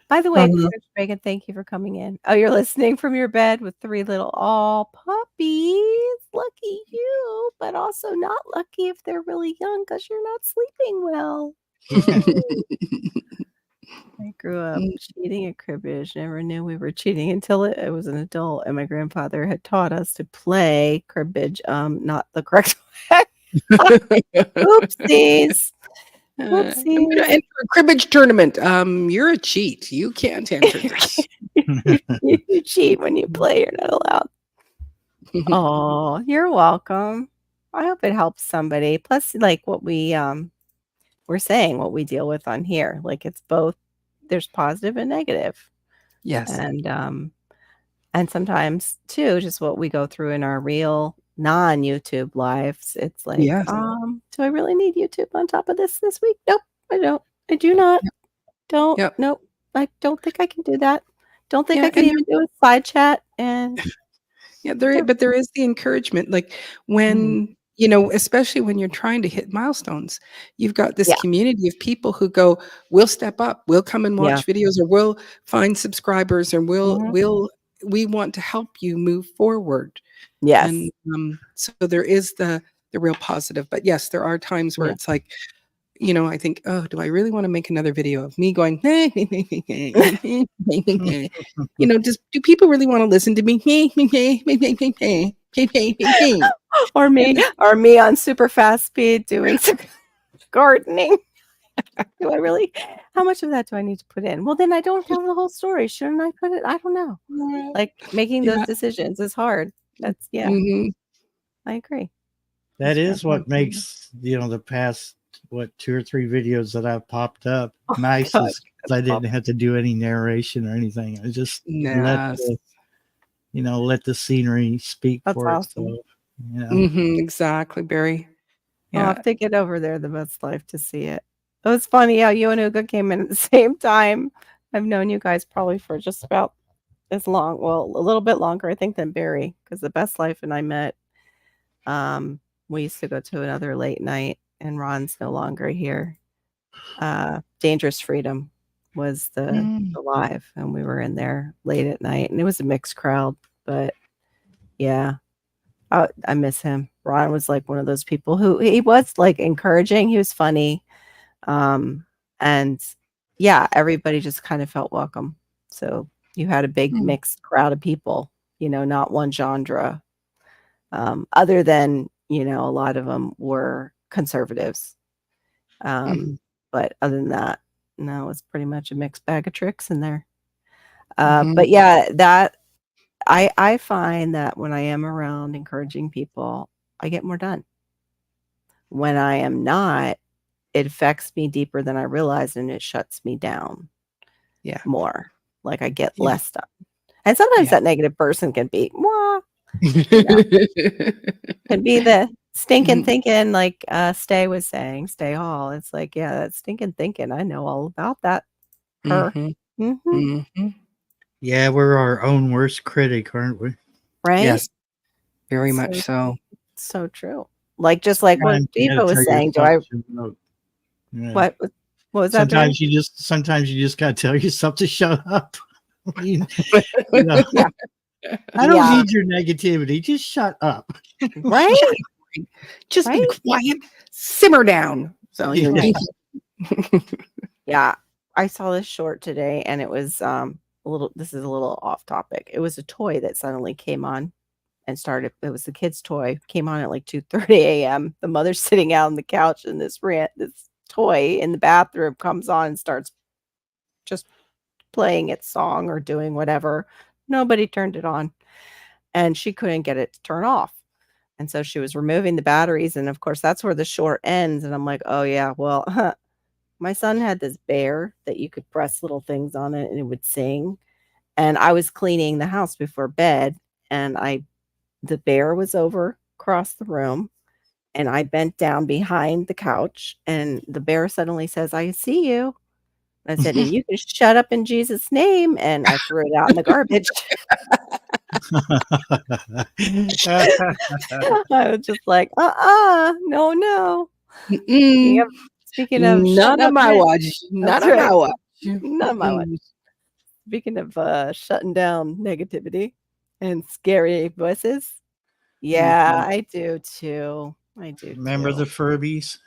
By the way, Uh-huh. Coach Megan, thank you for coming in. Oh, you're listening from your bed with 3 little puppies. Lucky you, but also not lucky if they're really young because you're not sleeping well. Yeah. I grew up cheating at cribbage. Never knew we were cheating until it was an adult, and my grandfather had taught us to play cribbage, not the correct way. Oopsies. I'm going to Oopsies. enter a cribbage tournament. You're a cheat. You can't enter this. You cheat when you play. You're not allowed. Oh, you're welcome. I hope it helps somebody. Plus, like what we're saying, what we deal with on here, like it's both. There's positive and negative, Yes. and sometimes too, just what we go through in our real non-YouTube lives. It's like, Yes. do I really need YouTube on top of this week? Nope, I don't. I do not. Yep. Don't. Yep. Nope. I don't think I can do that. Don't think Yeah, I can and even do a side chat. And yeah, yeah. but there is the encouragement, like Mhm. when, especially when you're trying to hit milestones, you've got this Yeah. community of people who go, we'll step up, we'll come and Yeah. watch videos, or we'll find subscribers, or Mhm. we want to help you move forward. Yes. And so there is the real positive. But yes, there are times where Yeah. it's like, I think, oh, do I really want to make another video of me going, just do people really want to listen to me? Or me And or me on super fast speed doing some gardening. Do I really how much of that do I need to put in? Well, then I don't tell the whole story. Shouldn't I put it? I don't know. Like, making those yeah, decisions is hard. That's yeah, mhm, I agree. That That's what is I'm what makes, the past, 2 or 3 videos that I've popped up Oh my nice god. is 'cause I didn't have to do any narration or anything. I just yes, let the scenery speak That's for awesome. itself. Yeah. exactly, Barry. I'll Yeah, have to get over there, The Best Life, to see it. It was funny how you and Uga came in at the same time. I've known you guys probably for just about as long, well, a little bit longer, I think, than Barry, because The Best Life and I met. We used to go to another late night, and Ron's no longer here. Dangerous Freedom was mm, the live, and we were in there late at night, and it was a mixed crowd, but yeah, I miss him. Ron was like one of those people who he was like encouraging. He was funny, um, and yeah, everybody just kind of felt welcome. So you had a big mm, mixed crowd of people, not one genre. Other than, a lot of them were conservatives. mhm, But other than that, no, it's pretty much a mixed bag of tricks in there. mhm, But yeah, that I find that when I am around encouraging people, I get more done. When I am not, it affects me deeper than I realize, and it shuts me down yeah, more. Like I get yeah, less done. And sometimes yeah. that negative person can be, "Mwah," you know, can be the stinking Mhm, thinking, like Stay was saying, Stay Hall. It's like, yeah, that stinking thinking. I know all about that. Her. mhm, Mhm. mhm. Yeah, we're our own worst critic, aren't we? right? Yes, very much So so. so true. Like just like what Sometimes you gotta Deepa was tell saying. Do yourself I to shut up. Yeah. what was that, Barry? Sometimes you just gotta tell yourself to shut up. you, you know, Yeah. I don't Yeah. need your negativity. Just shut up. Right? Yeah, just be Right? quiet, simmer down. So Right. Yeah. I saw this short today and it was a little this is a little off topic. It was a toy that suddenly came on and started it was the kid's toy, came on at like 2:30 AM. The mother's sitting out on the couch and this toy in the bathroom comes on and starts just playing its song or doing whatever. Nobody turned it on and she couldn't get it to turn off. And so she was removing the batteries and of course that's where the short ends and I'm like, "Oh yeah, well, my son had this bear that you could press little things on it and it would sing." And I was cleaning the house before bed and the bear was over across the room and I bent down behind the couch and the bear suddenly says, "I see you." I said, "And you can shut up in Jesus' name." And I threw it out in the garbage. I was just like, no, no. Speaking Mm-mm. of speaking of None shutting of up my ne watch. None that's of my right. watch. None of my Mm-mm. Speaking of, shutting down negativity and scary voices, yeah, Mhm. I do too. I do Remember the too. Furbies?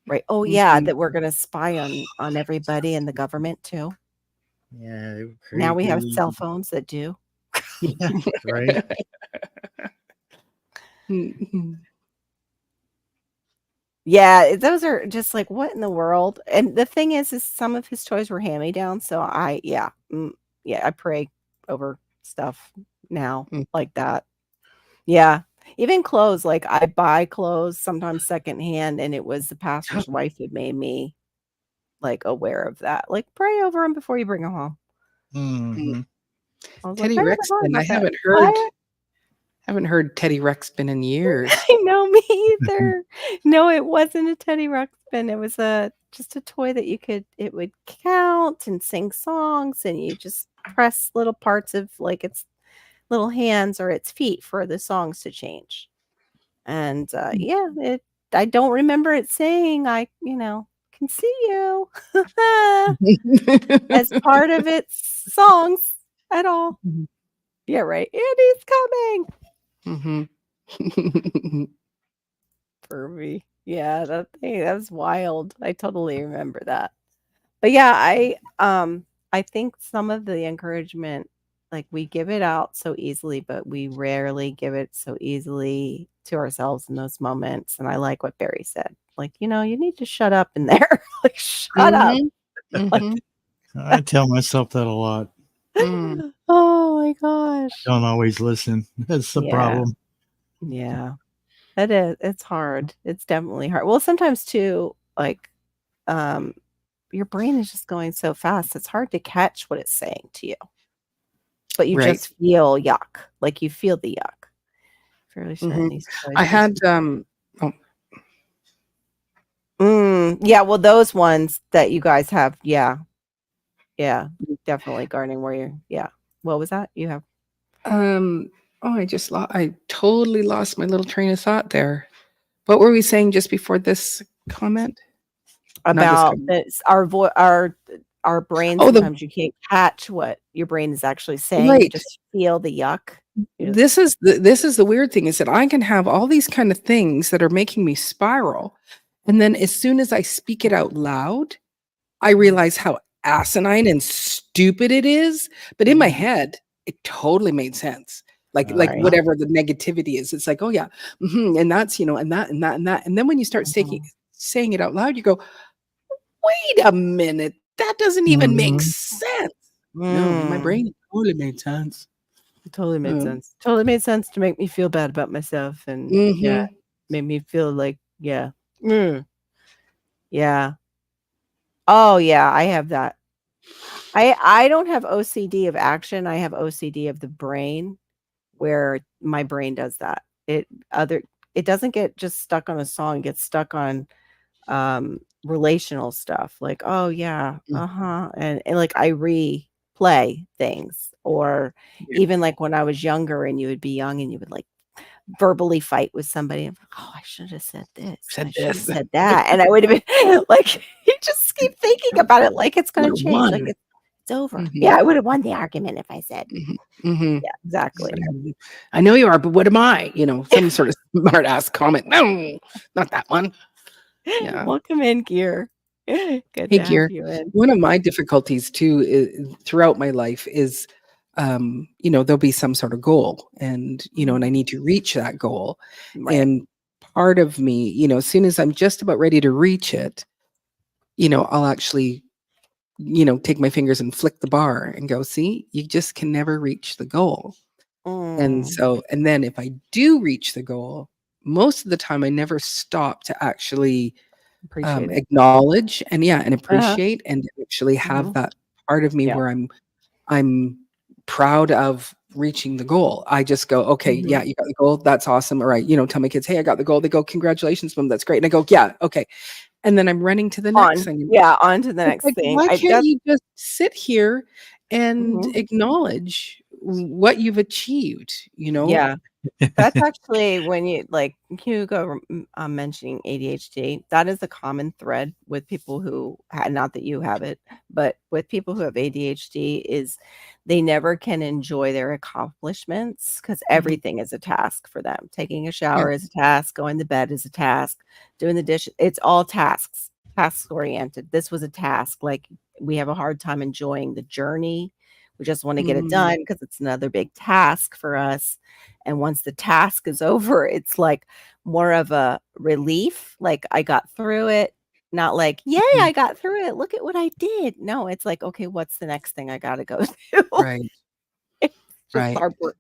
Right. Oh, yeah, Mhm. that we're gonna spy on everybody in the government too. Yeah, they were Now we have creepy. cell phones that do. Yeah, right. Mhm. Yeah, those are just like, what in the world? And the thing is some of his toys were hand-me-down, so yeah, I pray over stuff now Mm. like that. Yeah. Even clothes, like, I buy clothes sometimes secondhand, and it was the pastor's wife who made me, like, aware of that. Like, pray over them before you bring them home. Mm. Hmm. I was like, Teddy "Pray over mine." Ruxpin. I Like a haven't heard Teddy Ruxpin in years. I know, me either. No, it wasn't a Teddy Ruxpin. It was just a toy that it would count and sing songs, and you just press little parts of, like, its little hands or its feet for the songs to change. And, yeah, I don't remember it saying, "Can see you," as part of its songs at all. Yeah, right. "Andy's coming." Mhm. For me. Yeah, that was wild. I totally remember that. But yeah, I think some of the encouragement, like, we give it out so easily, but we rarely give it so easily to ourselves in those moments, and I like what Barry said. Like, "You need to shut up in there." Like, "Shut up." Mhm. Like, Mhm. I tell myself that a lot. Mm. oh my gosh. Don't always listen. That's the Yeah, problem. yeah. It's hard. It's definitely hard. Well, sometimes too, like, um your brain is just going so fast, it's hard to catch what it's saying to you, but you Right. just feel yuck, like, you feel the yuck. Fairly certain Mhm. these I toys just had, oh, yeah, well, those ones that you guys have, yeah, yeah, definitely gardening where you're yeah. What was that? You have I totally lost my little train of thought there. What were we saying just before this comment? Not this about comment. this our brain, Oh, the sometimes you can't catch what your brain is actually saying, you right. just feel the yuck. You just This is the weird thing is that I can have all these kind of things that are making me spiral, and then as soon as I speak it out loud, I Mhm, realize how asinine and stupid it is, but in my mhm, head, it totally made sense. Like right. Uh-huh. whatever the negativity is, it's like, "Oh, yeah, mhm, and that's, and that and that and that," and then when you start Mhm, saying it out loud, you go, "Wait a minute, that doesn't even make Mhm. sense." No, in my mm. brain, it totally made sense. It totally made Um, sense. Totally made sense to make me feel bad about myself and yeah, mhm, made me feel like, yeah. Mm, yeah. Oh, yeah, I have that. I don't have OCD of action, I have OCD of the brain where my brain does that. Other it doesn't get just stuck on a song, it gets stuck on, relational stuff, like, "Oh, yeah, mm, uh-huh," and, like, I replay play things, or Yeah. even like when I was younger and you would be young and you would like verbally fight with somebody. And, oh, I should have said this. Said I should have this. said that. And I would have been like, you just keep thinking about it like it's going Would to have change. Like won. it's over. Mhm. Yeah, I would have won the argument if I said, Mhm. yeah, exactly. I know you are, but what am I? Some sort of smart ass comment. No, not that one. Yeah. Welcome in, Gear. Good Hey, to have Gear. you in. One of my difficulties too throughout my life is, there'll be some sort of goal, and and I need to reach that goal. Right. And part of me, as soon as I'm just about ready to reach it, I'll actually, take my fingers and flick the bar and go, see, you just can never reach the goal. And Mm, so, and then if I do reach the goal, most of the time I never stop to actually appreciate it. acknowledge and and Uh-huh. appreciate and actually have Mhm. that part of me Yeah. where I'm proud of reaching the goal. I just go, okay, yeah, Mhm. you got the goal. That's awesome. All right. Tell my kids, hey, I got the goal. They go, congratulations, mom. That's great. And I go, yeah, okay. And then I'm running to the next On. thing. Yeah, on to the It's next like, thing. why I can't that's you just sit here and mhm. acknowledge what you've achieved, Yeah. That's actually when you like Hugo mentioning ADHD. That is a common thread with people who not that you have it, but with people who have ADHD is they never can enjoy their accomplishments because Mhm. everything is a task for them. Taking a Yeah. shower is a task, going to bed is a task, doing the dishes, it's all tasks, task oriented. This was a task. Like we have a hard time enjoying the journey. We just want to get it Mm, done because it's another big task for us, and once the task is over, it's like more of a relief. Like I got through it, not like, yay, mhm. I got through it. Look at what I did. No, it's like, okay, what's the next thing I got to go do? Right. It's just Right. hard work.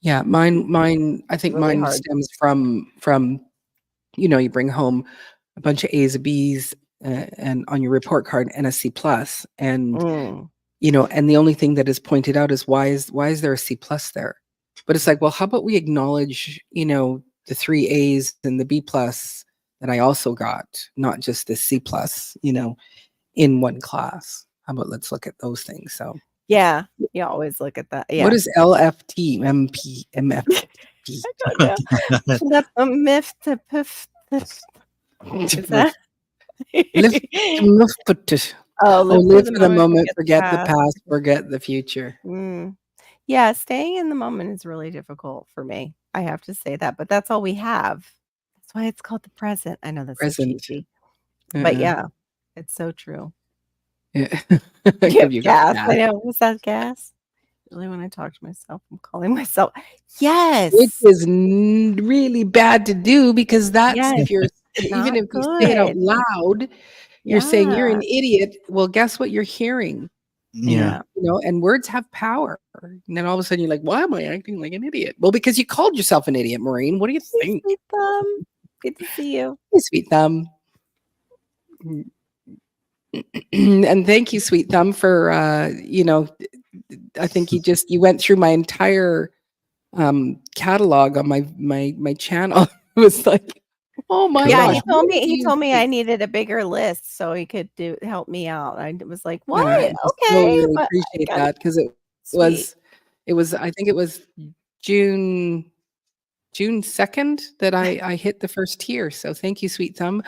Yeah. Mine, I think Really mine hard. stems from, you bring home a bunch of A's and B's and on your report card and a C plus. And, Mm, and the only thing that is pointed out is why is there a C plus there? But it's like, well, how about we acknowledge, the 3 A's and the B plus that I also got, not just the C plus, in one class. How about let's look at those things. So yeah. You always look at that. what Yeah. is LFT, MP, MFP? I don't know. Flip a myth to piff. Is that? Lift, Oh, oh, live for live the for the moment, moment, forget the forget the past. past, forget the future. Mm. Yeah, staying in the moment is really difficult for me. I have to say that, but that's all we have. That's why it's called the present. I know that's so Present. cheesy, but Uh-uh. yeah, it's so true. Yeah. Yeah, Have you got gas. gas? I know. Was that gas? Really, when I talk to myself, I'm calling myself. Which Yes. is really bad to do because that's Yes. if you're even Not if you say it out good. loud, you're saying you're Yeah. an idiot. Well, guess what you're hearing? Yeah. Yeah. And words have power. And then all of a sudden you're like, why am I acting like an idiot? Well, because you called yourself an idiot, Maureen. What do you Hey, think? sweet thumb. Good to see you. Hey, sweet thumb. And thank you, sweet thumb, for I think you went through my entire catalog on my channel. It was like, oh my Yeah, gosh, Cool. what do he you told me do? I needed a bigger list so he could help me out. I was like, "What? I just really, Okay, really but I appreciate got it." that because it Sweet. was it was I think it was June June 2nd that I hit the first tier. So thank you, sweet thumb.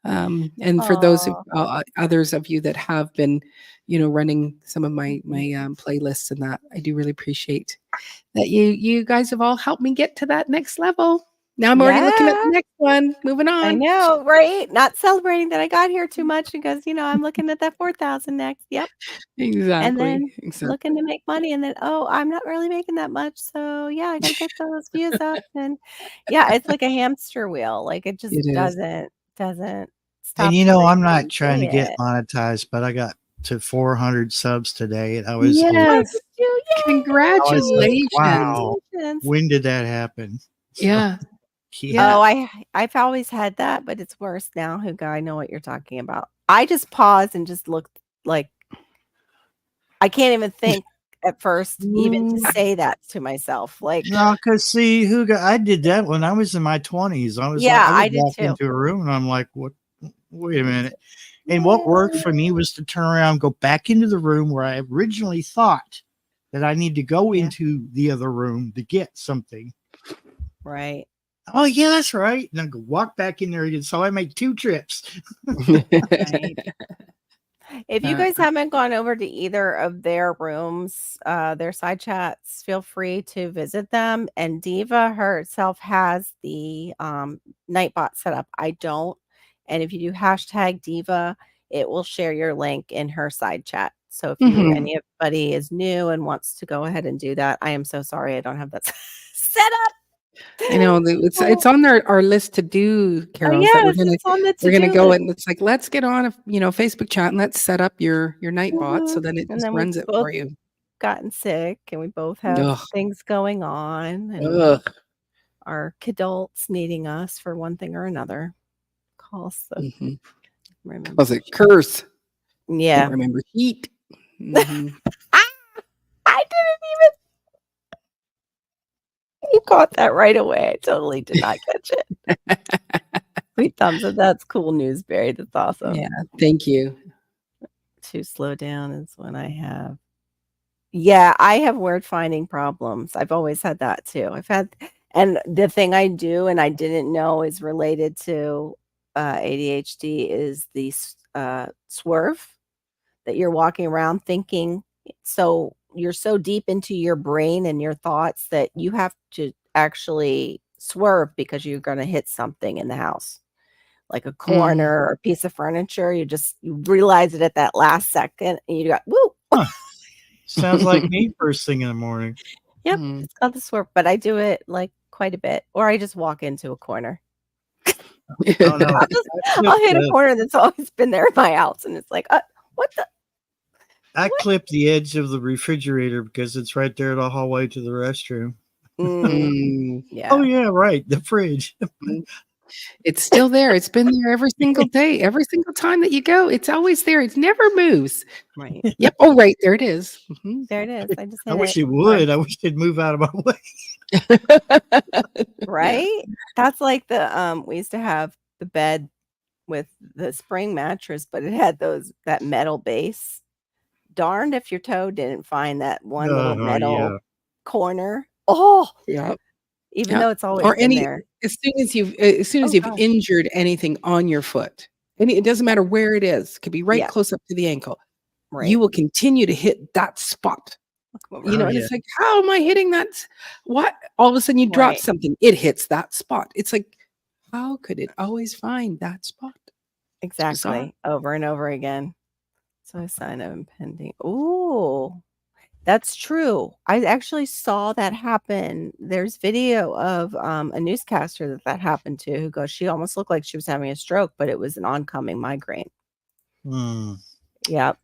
And for those Oh, others of you that have been, running some of my playlists and that, I do really appreciate that you guys have all helped me get to that next level. Now I'm already looking at yeah, the next one. Moving I on. know, right? Not celebrating that I got here too much because, I'm looking at that 4,000 next. Yep. And Exactly. then looking Exactly. to make money and then, "Oh, I'm not really making that much, so yeah, I gotta get those views up," and yeah, it's like a hamster wheel, like, it just It is. doesn't And stop till I'm they not trying enjoy to get it. monetized, but I got to 400 subs today, and Oh, Yes. did you? I was like, Congratulations. wow, Congratulations. when did that happen? So Yeah. yeah, Yeah. Oh, I've always had that, but it's worse now, Hugo, I know what you're talking about. I just paused and just looked like I can't even think at first even to Mm, say that to myself, like no, because see, I did that when I was in my 20s. I was like, yeah, I I would did walk too. into a room and I'm like, what? Wait a minute. And what worked for me was to turn around, go back into the room where I originally thought that I need to go Yeah. into the other room to get something. Right. Oh yeah, that's right. And then go walk back in there again. So I make 2 trips. Right. If you Uh, guys haven't gone over to either of their rooms, their side chats, feel free to visit them. And Diva herself has the Nightbot set up. I don't. And if you do hashtag Diva, it will share your link in her side chat. So if mhm. anybody is new and wants to go ahead and do that, I am so sorry I don't have that set up. I know it's on our list to do, Carol. Is that Yes, it's on the we're gonna to-do go list. and it's like let's get on a Facebook chat and let's set up your night bot so Mhm. then it And just then we've runs it both for you. gotten sick and we both have Ugh, things going on and ugh. our kidults needing us for one thing or another. Calls the Mhm. remember. Cause it curse. Can't Yeah. remember heat. Mhm. Ah, I didn't even you caught that right away. I totally did not catch it. Sweet thumbs up. That's cool news, Barry. That's awesome. Yeah, thank you. To slow down is when I have yeah, I have word finding problems. I've always had that too. And the thing I do and I didn't know is related to ADHD is the swerve that you're walking around thinking. So you're so deep into your brain and your thoughts that you have to actually swerve because you're going to hit something in the house, like a Mhm. corner or a piece of furniture. You realize it at that last second and you got, woo. Huh. Sounds like me first thing in the morning. Yep, Mhm. it's called the swerve, but I do it, like, quite a bit, or I just walk into a corner. Oh no. I'll hit a corner that's always been there in my house, and it's like, what the I what?" clip the edge of the refrigerator because it's right there in the hallway to the restroom. Mm, Mm. Oh yeah, yeah, right. The fridge. It's still there. It's been there every single day. Every single time that you go, it's always there. It never moves. right. Yep. Oh, right. There it is. Mhm. There it is, I just I hit wish it. it would. I wish it'd move out of my way. Right? That's like we used to have the bed with the spring mattress, but it had that metal base. Darned if your toe didn't find that one little metal Yeah. corner. Oh, Yep. even Yep. though it's always Or been any there. as soon as Oh you've gosh. injured anything on your foot, it doesn't matter where it is. It could be right Yeah, close up to the ankle. You right. will continue to hit that spot. I'll come over Oh here. And yeah. it's like, how am I hitting that? What? All of a sudden you drop Right. something, it hits that spot. It's like, how could it always find that spot? It's bizarre. Exactly. Over and over again. So a sign of impending. Ooh, that's true. I actually saw that happen. There's video of a newscaster that happened to who goes, she almost looked like she was having a stroke, but it was an oncoming migraine. Hmm. Yep.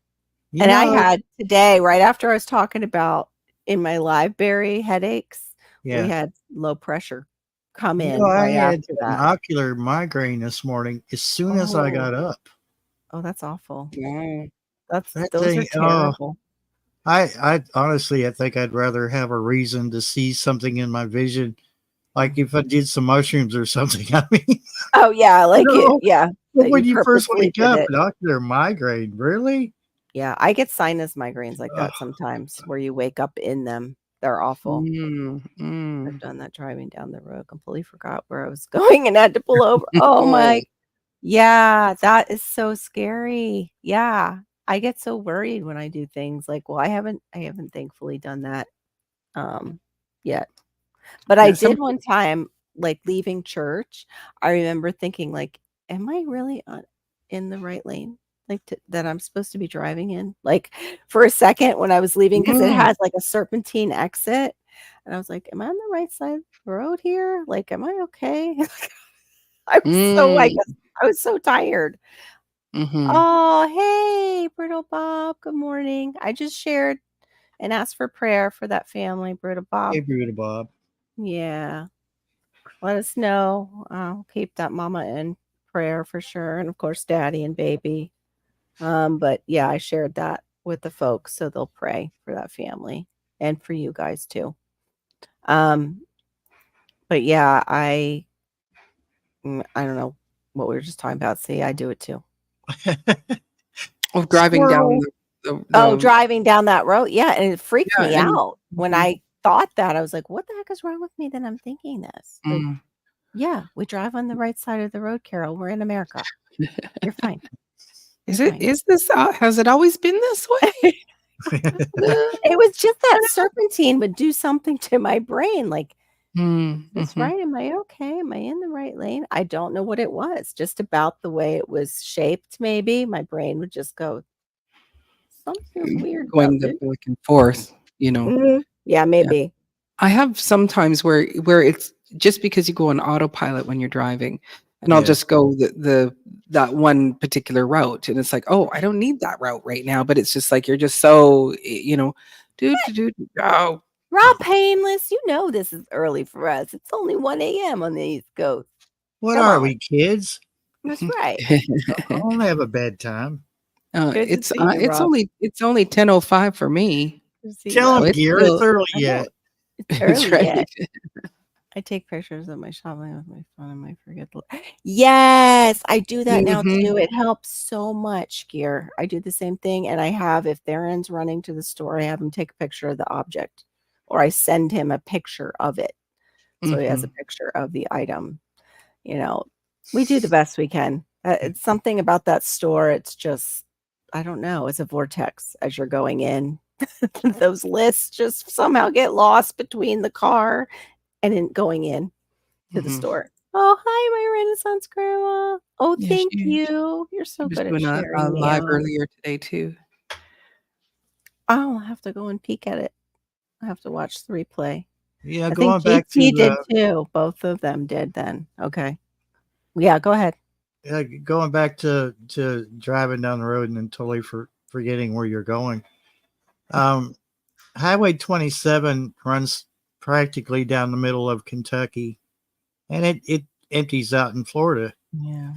You And I know, had today, right after I was talking about in my library headaches, we yeah. had low pressure come in I right had after an that. ocular migraine this morning as soon as I Oh, got up. oh, that's awful. Yeah. That Those are thing, oh, terrible. I honestly, I think I'd rather have a reason to see something in my vision. Like if I did some mushrooms or something. I mean, Oh, yeah, like it no. yeah, But that you when you first purposely wake did up, it. an ocular migraine, really? Yeah, I get sinus migraines like Ugh. that sometimes where you wake up in them. They're awful. Mm, I've mm. done that driving down the road, completely forgot where I was going and had to pull over. Oh my yeah, that is so scary. Yeah, I get so worried when I do things like well, I haven't thankfully done that, um, yet. But I Yeah, some did one time, like, leaving church, I remember thinking, like, "Am I really on in the right lane? Like, that I'm supposed to be driving in?" Like, for a second when I was leaving, because it mm, has, like, a serpentine exit, and I was like, "Am I on the right side of the road here? Like, am I okay?" mm, I was so tired. mhm. "Oh, hey, Brittle Bob, good morning. I just shared and asked for prayer for that family, Brittle Hey, Bob." Buddha Bob. Yeah. Let us know. I'll keep that mama in prayer for sure, and of course, daddy and baby. But yeah, I shared that with the folks, so they'll pray for that family and for you guys too. Um, but yeah, I don't know what we were just talking about. See, I do it too. Oh, driving down Squirrel. Driving down that road, yeah, and it freaked yeah, me and out when mhm, I thought that. I was like, "What the heck is wrong with me that I'm thinking this?" But, mm. yeah, we drive on the right side of the road, Carol, we're in America. You're fine, you're Is it fine. is this has it always been this way? It was just that serpentine would do something to my brain, like, Mm, "This mhm. right? Am I okay? Am I in the right lane?" I don't know what it was, just about the way it was shaped maybe, my brain would just go, "Something's weird about Going the this." back and forth, you know? Mhm. Yeah, Yeah. maybe. I have sometimes where it's just because you go on autopilot when you're driving, and I'll Yeah. just go the that one particular route, and it's like, "Oh, I don't need that route right now," but it's just like you're just so, "Do, do, do, do, oh." Rob Painless, you know this is early for us. It's only 1 a.m. on the East Coast. What Come are on. we, kids? That's right. I don't have a bedtime. Good to see you, It's Rob. only 10:05 for me, Good to see you, Tell so Rob. him, it's Gear, it's still early I know. yet. It's it's early right. yet. I take pictures of my shopping with my phone and I forget the Yes, I do that now Mhm, too. It helps so much, Gear. I do the same thing, and I have if Theron's running to the store, I have him take a picture of the object, or I send him a picture of it, so he has a mhm. picture of the item. You know, we do the best we can. It's something about that store, it's just I don't know, it's a vortex as you're going in. Those lists just somehow get lost between the car and in going in to the Mhm. store. "Oh, hi, my Renaissance grandma. Oh, Yeah, thank you. You're she so was good at doing a cheering me live on." earlier today too. I'll have to go and peek at it. I have to watch the replay. Yeah, I think going back JT to did too. Both of them did then. Okay. Yeah, go ahead. driving down the road and then totally forgetting where you're going. Um, Highway 27 runs practically down the middle of Kentucky, and it empties out in Florida. Yeah.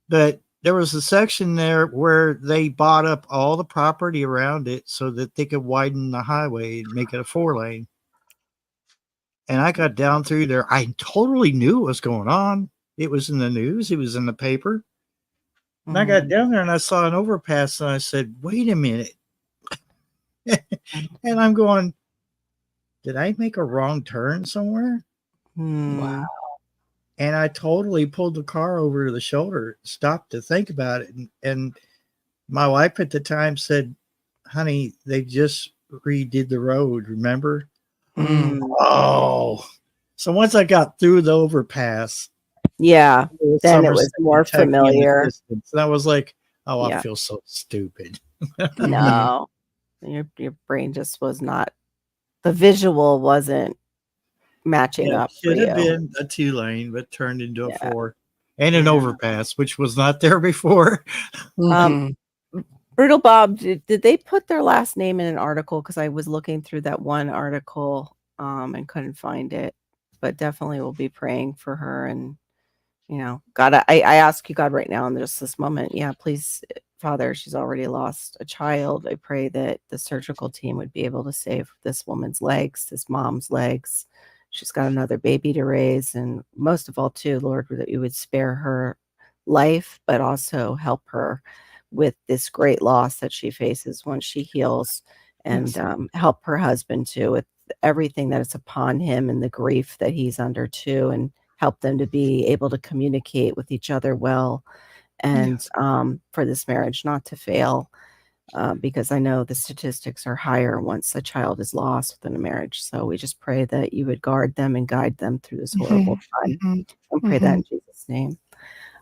But there was a section there where they bought up all the property around it so that they could widen the highway and make it a 4 lane. And I got down through there. I totally knew what was going on. It was in the news, it was in the paper. And I got Mhm. down there and I saw an overpass and I said, wait a minute. And I'm going, did I make a wrong turn somewhere? Hmm. And I totally pulled the car over to the shoulder, stopped to think about it. And my wife at the time said, honey, they just redid the road, remember? Mm, Mm. Oh, so once I got through the overpass, Yeah. there was Then it was Somerset, more Kentucky in the familiar. distance. And I was like, oh, I Yeah. feel so stupid. mhm, No. Your brain just was not the visual wasn't matching Yeah, up for should have you. been a 2 lane, but turned into a Yeah. 4 and an Yeah. overpass, which was not there before. Um, mhm. Brutal Bob, did they put their last name in an article? Because I was looking through that one article, and couldn't find it, but definitely will be praying for her and, God, I ask you, God, right now in just this moment, yeah, please, Father, she's already lost a child. I pray that the surgical team would be able to save this woman's legs, this mom's legs. She's got another baby to raise, and most of all, too, Lord, that you would spare her life, but also help her with this great loss that she faces once she heals, and Yes. help her husband too with everything that is upon him and the grief that he's under too, and help them to be able to communicate with each other well, and Yes. for this marriage not to fail, because I know the statistics are higher once a child is lost within a marriage. So we just pray that you would guard them and guide them through this horrible Mhm, time, mhm, and pray that mhm, in Jesus' name.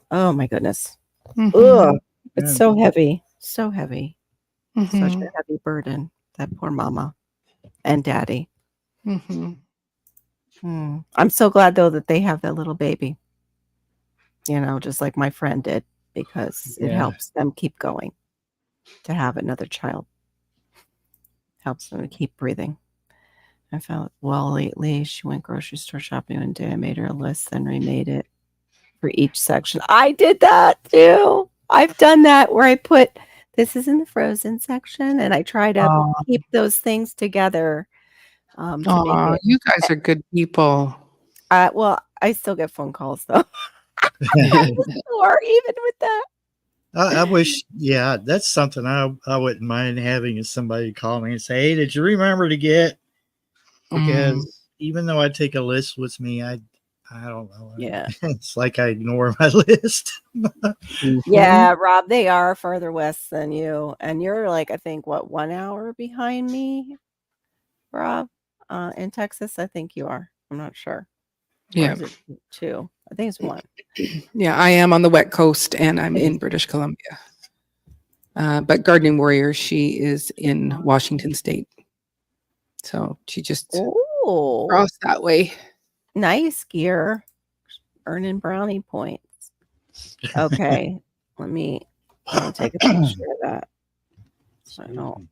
Oh my goodness. mhm, Ugh, it's And so heavy, so heavy. Such a mhm, heavy burden, that poor mama and daddy. mhm. I'm so glad though that they have that little baby, just like my friend did, because it yeah, helps them keep going. To have another child helps them to keep breathing. I felt well lately. She went grocery store shopping one day. I made her a list, then remade it for each section. I did that too. I've done that where I put this is in the frozen section, and I try to Aw, keep those things together to make aw, it. you guys are good people. Well, I still get phone calls though. At the store, even with that. I wish, yeah, that's something I wouldn't mind having is somebody call me and say, "Hey, did you remember to get?" Because even though I take a list with me, I don't know. Yeah. It's like I ignore my list. Yeah, Rob, they are further west than you. And you're like, I think, what, 1 hour behind me, Rob? In Texas, I think you are. I'm not sure. Or Yeah. is it 2? I think it's 1. Yeah, I am on the wet coast and I'm in British Columbia. But Gardening Warrior, she is in Washington State. So she just Oh, crossed that way. nice gear. Earning brownie points. Okay, let me take a picture of that. So I don't.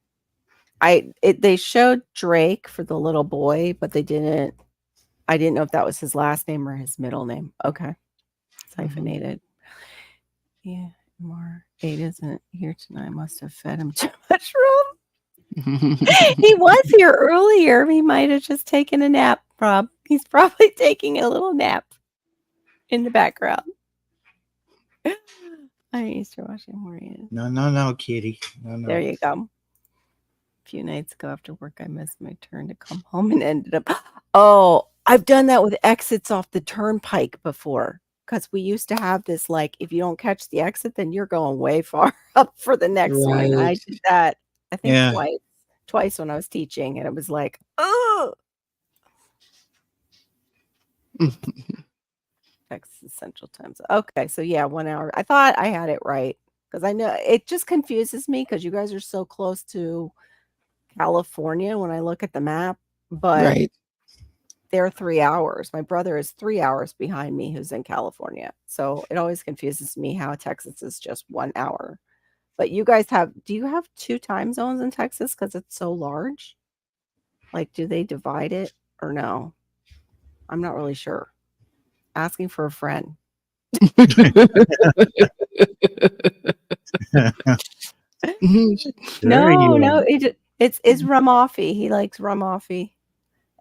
They showed Drake for the little boy, but they didn't. I didn't know if that was his last name or his middle name. Okay, it's hyphenated. Yeah, Mar 8 isn't here tonight. I must have fed him too much room. He was here earlier. He might have just taken a nap, Rob. He's probably taking a little nap in the background. I used to watch him where he is. No, kitty. No. There you go. A few nights ago after work, I missed my turn to come home and ended up. Oh, I've done that with exits off the turnpike before. Because we used to have this, like, if you don't catch the exit, then you're going way far up for the next one. I Right. did that, I think, Yeah. twice when I was teaching, and it was like, oh, Texas Central Time. Okay, so yeah, 1 hour. I thought I had it right because I know it just confuses me because you guys are so close to California when I look at the map, but Right. they're 3 hours. My brother is 3 hours behind me who's in California. So it always confuses me how Texas is just 1 hour. But you guys do you have 2 time zones in Texas because it's so large? Like, do they divide it or no? I'm not really sure. Asking for a friend. No, it's rum offie. He likes rum offie.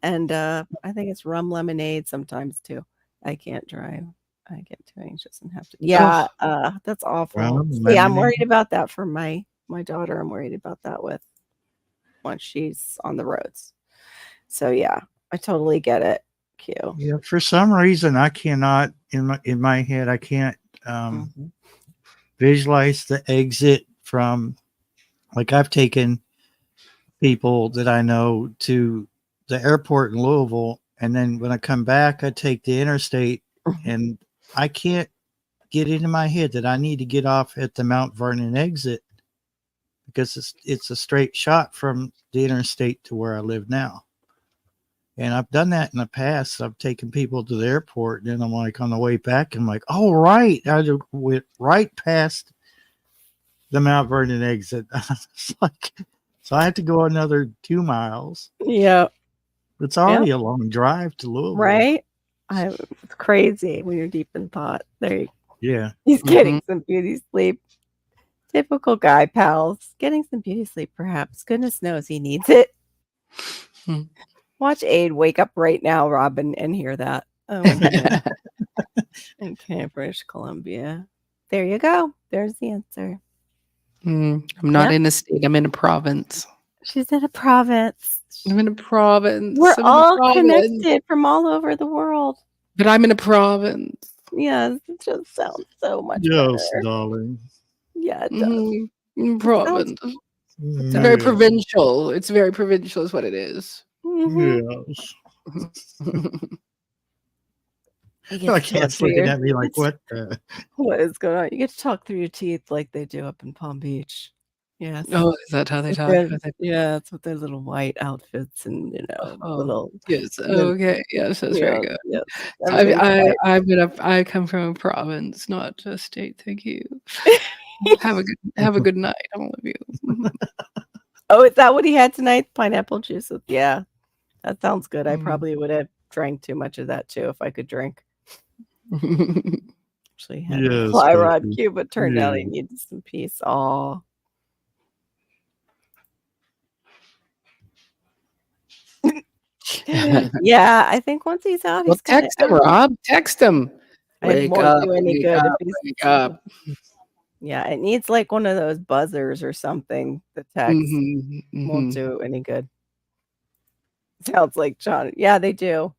And I think it's rum lemonade sometimes too. I can't drive. I get too anxious and have to. Yeah, that's awful. Rum Yeah, I'm worried lemonade. about that for my daughter. I'm worried about that with once she's on the roads. So yeah, I totally get it. Q. Yeah, for some reason I cannot in my head I can't Mhm. visualize the exit from, like, I've taken people that I know to the airport in Louisville, and then when I come back I take the interstate, and I can't get into my head that I need to get off at the Mount Vernon exit because it's a straight shot from the interstate to where I live now. And I've done that in the past. I've taken people to the airport, and then I'm like, on the way back, I'm like, oh, right. I just went right past the Mount Vernon exit. It's like, so I have to go another 2 miles. Yeah. It's already a long drive to Louisville. Right? It's crazy when you're deep in thought. Yeah. He's getting some beauty sleep. Typical guy, pals. Getting some beauty sleep, perhaps. Goodness knows he needs it. Watch Aid wake up right now, Robin, and hear that. Oh, my goodness. Okay, British Columbia. There you go. There's the answer. I'm not in a state. I'm in a province. She's in a province. I'm in a province. We're all connected from all over the world. But I'm in a province. Yes, it just sounds so much Yes, better. darling. Yeah, it does. Province. It It's very provincial. It's very provincial is what it is. Yes. I can't looking at me like, what is going on? You get to talk through your teeth like they do up in Palm Beach. Yes. Oh, is that how they talk? Yeah, it's with their little white outfits and little. Yes. Okay. Yes, that's very good. Yes. I come from a province, not a state. Thank you. Have a good night, all of you. Oh, is that what he had tonight? Pineapple juice. Yeah, that sounds good. I probably would have drank too much of that too if I could drink. Actually, had a fly rod cube, but turned out I needed some peace. Oh. Yeah, I think once he's out, he's text him, Rob. Text him. It won't do any good if he's wake up. Yeah, it needs like one of those buzzers or something. The text won't Hmm. do any good. Sounds like John. Yeah, they do.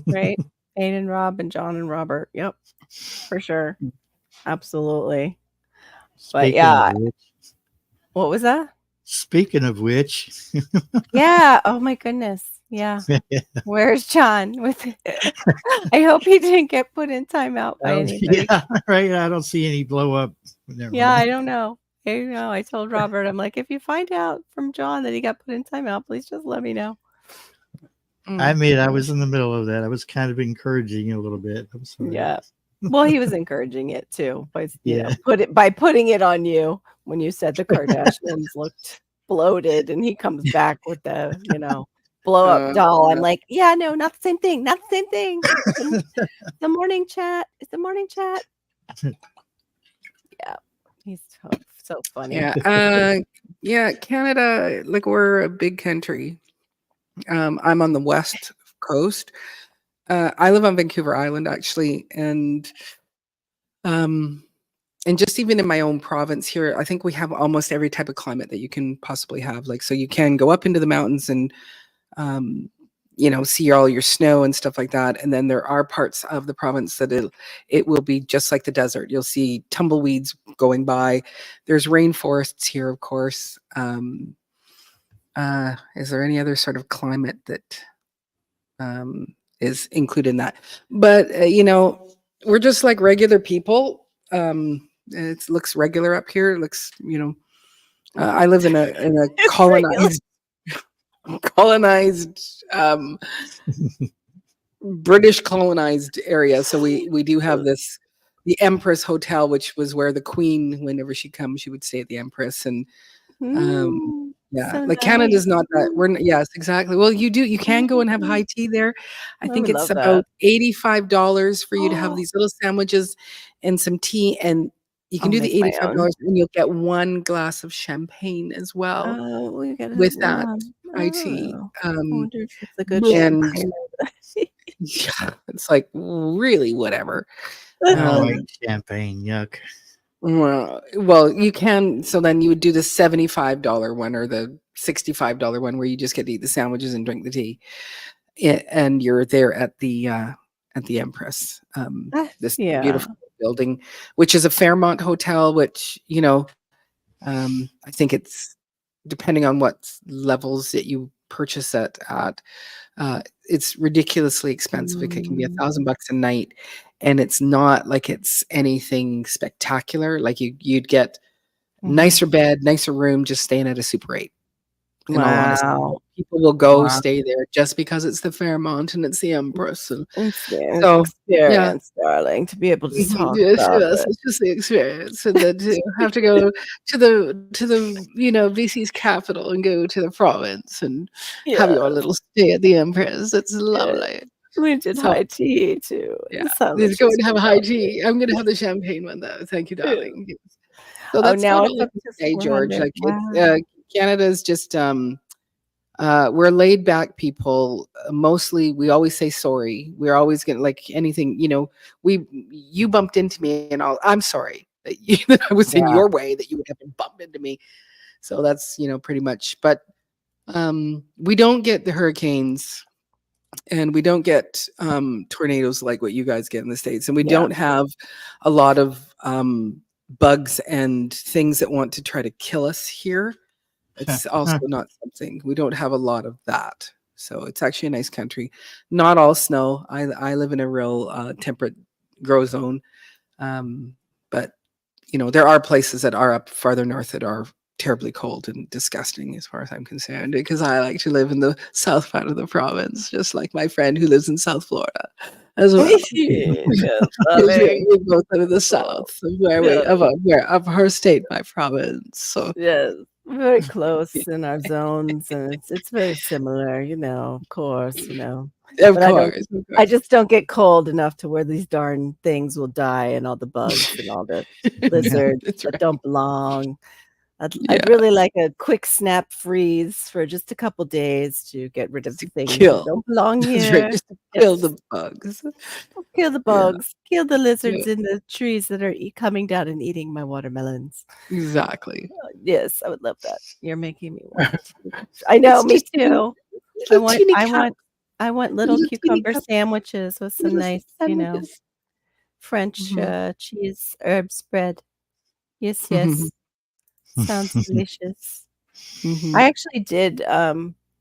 Right? Aiden, Rob, and John and Robert. Yep, for sure. Absolutely. But Speaking of yeah, which, what was that? speaking of which, Yeah. Oh my goodness. Yeah. Where's John? With I hope he didn't get put in timeout by anybody. yeah, right. I don't see any blow up. Never Yeah, I mind. don't know. I don't know. I told Robert, I'm like, if you find out from John that he got put in timeout, please just let me know. I Mm. mean, I was in the middle of that. I was kind of encouraging you a little bit. I'm sorry. Yeah. Well, he was encouraging it too by Yeah. putting it on you when you said the Kardashians looked bloated and he comes back with the, blow up doll. I'm Yeah. like, yeah, no, not the same thing. Not the same thing. The morning chat. It's the morning chat. Yeah. He's so funny. Yeah, Canada, like we're a big country. I'm on the west coast. I live on Vancouver Island actually, um, and just even in my own province here, I think we have almost every type of climate that you can possibly have. Like, so you can go up into the mountains and um, see all your snow and stuff like that. And then there are parts of the province that it will be just like the desert. You'll see tumbleweeds going by. There's rainforests here, of course. Is there any other sort of climate that is included in that? But we're just like regular people. It looks regular up here. It looks, I live in a It's regular. colonized British colonized area. So we do have the Empress Hotel, which was where the Queen, whenever she comes, she would stay at the Empress. And yeah, So like nice. Canada's not that yes, exactly. Well, you can go and have high tea there. I I think would it's love that. about $85 for you to have these little sandwiches and some tea, and you can I'll do make the my own. $85 and you'll get one glass of champagne as well Oh, we gotta have with that one. high tea. Oh, I wonder if it's a good And champagne. yeah, it's like really whatever. I don't like Um, champagne. Yuck. well, you can. So then you would do the $75 one or the $65 one, where you just get to eat the sandwiches and drink the tea, and you're there at the Empress, this Yeah. beautiful building, which is a Fairmont hotel. Which I think it's depending on what levels that you purchase it at. It's ridiculously expensive. It can be $1,000 a night, and it's not like it's anything spectacular. Like you'd get Mhm. nicer bed, nicer room, just staying at a Super 8. In all honesty, Wow. people will go Wow. stay there just because it's the Fairmont and it's the Empress, and It's the so yeah. experience, darling, to be able to Mhm, talk yes, about yes, it. it's just the experience, and then to have to go to the BC's capital and go to the province and have Yeah, your little stay at the Empress. It's yeah. lovely. We did So, high tea too, yeah, and let's go sandwiches and have were a high lovely tea. I'm gonna have the champagne one, though. Thank you, too. darling. Yes. So Oh, that's now about it's all I up can to say, George. 400. Like, it's, Wow. Canada's just, we're laid back people. Mostly, we always say sorry. We're always gonna like anything. You bumped into me, and I'm sorry that I was in Yeah. your way. That you would have to bump into me. So that's pretty much. But we don't get the hurricanes, and we don't get tornadoes like what you guys get in the States, and we Yeah. don't have a lot of bugs and things that want to try to kill us here. It's also not something we don't have a lot of that. So it's actually a nice country. Not all snow. I live in a real temperate grow zone. But there are places that are up farther north that are terribly cold and disgusting as far as I'm concerned, because I like to live in the south part of the province, just like my friend who lives in South Florida as well. Yes, Because we darling. we both live in the Oh, south of where we yes, of her state, my province. So yes. Very close in our zones, and it's very similar, of course, of but course, of I course. just don't get cold enough to where these darn things will die and all the bugs and all the lizards That's that right. don't belong. I'd Yeah. really like a quick snap freeze for just a couple days to get rid of Just to things that kill. don't belong That's right. here. Just to kill Yes. the bugs. Kill the Yeah. bugs, kill the Yeah. lizards in the trees that are coming down and eating my watermelons. Exactly. Yes, I would love that. You're making me want it too. I know, It's me just too. I little want teeny I cup. want I want little Little teeny cucumber cup. sandwiches with some Little nice, sandwiches. French, Mhm. cheese herb spread. Yes, Mhm. yes. Sounds delicious. Mhm. I actually did,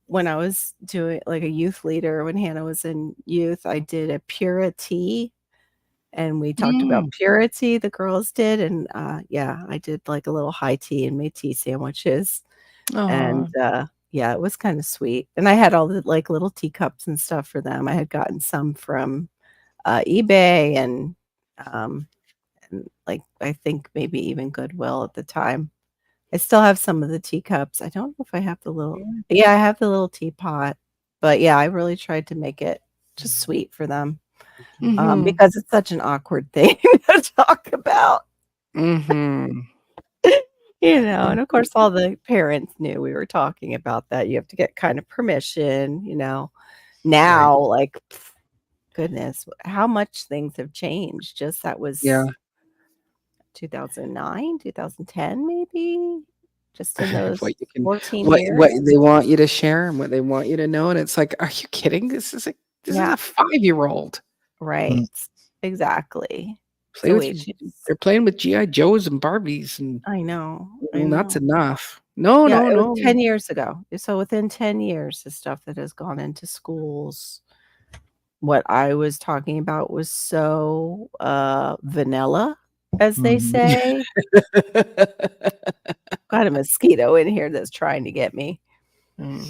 when I was doing like a youth leader when Hannah was in youth, I did a purity, and we talked about Mm. purity, the girls did, and, yeah, I did like a little high tea and made tea sandwiches, and, Aw. yeah, it was kinda sweet, and I had all the, like, little teacups and stuff for them. I had gotten some from, eBay um, and, like, I think maybe even Goodwill at the time. I still have some of the teacups. I don't know if I have the little yeah, I have the little teapot, but, yeah, I really tried to make it just sweet for them, Mhm. because it's such an awkward thing to talk about, Mhm. and of course, all the parents knew we were talking about that. You have to get kind of permission. Right. Now, like, goodness, how much things have changed. Just that Yeah. was 2009, 2010, maybe? Just in those What you can 14 what years? they want you to share and what they want you to know, and it's like, "Are you kidding? This is Yeah, a 5-year-old. right. Mm. Exactly. Play So with wait, your she's they're playing with GI Joes and Barbies, and, I know, I that's know. enough." No, Yeah, no, it was no. 10 years ago. So within 10 years, the stuff that has gone into schools, what I was talking about was so, vanilla, as they Mhm. say. Got a mosquito in here that's trying to get me. Mm.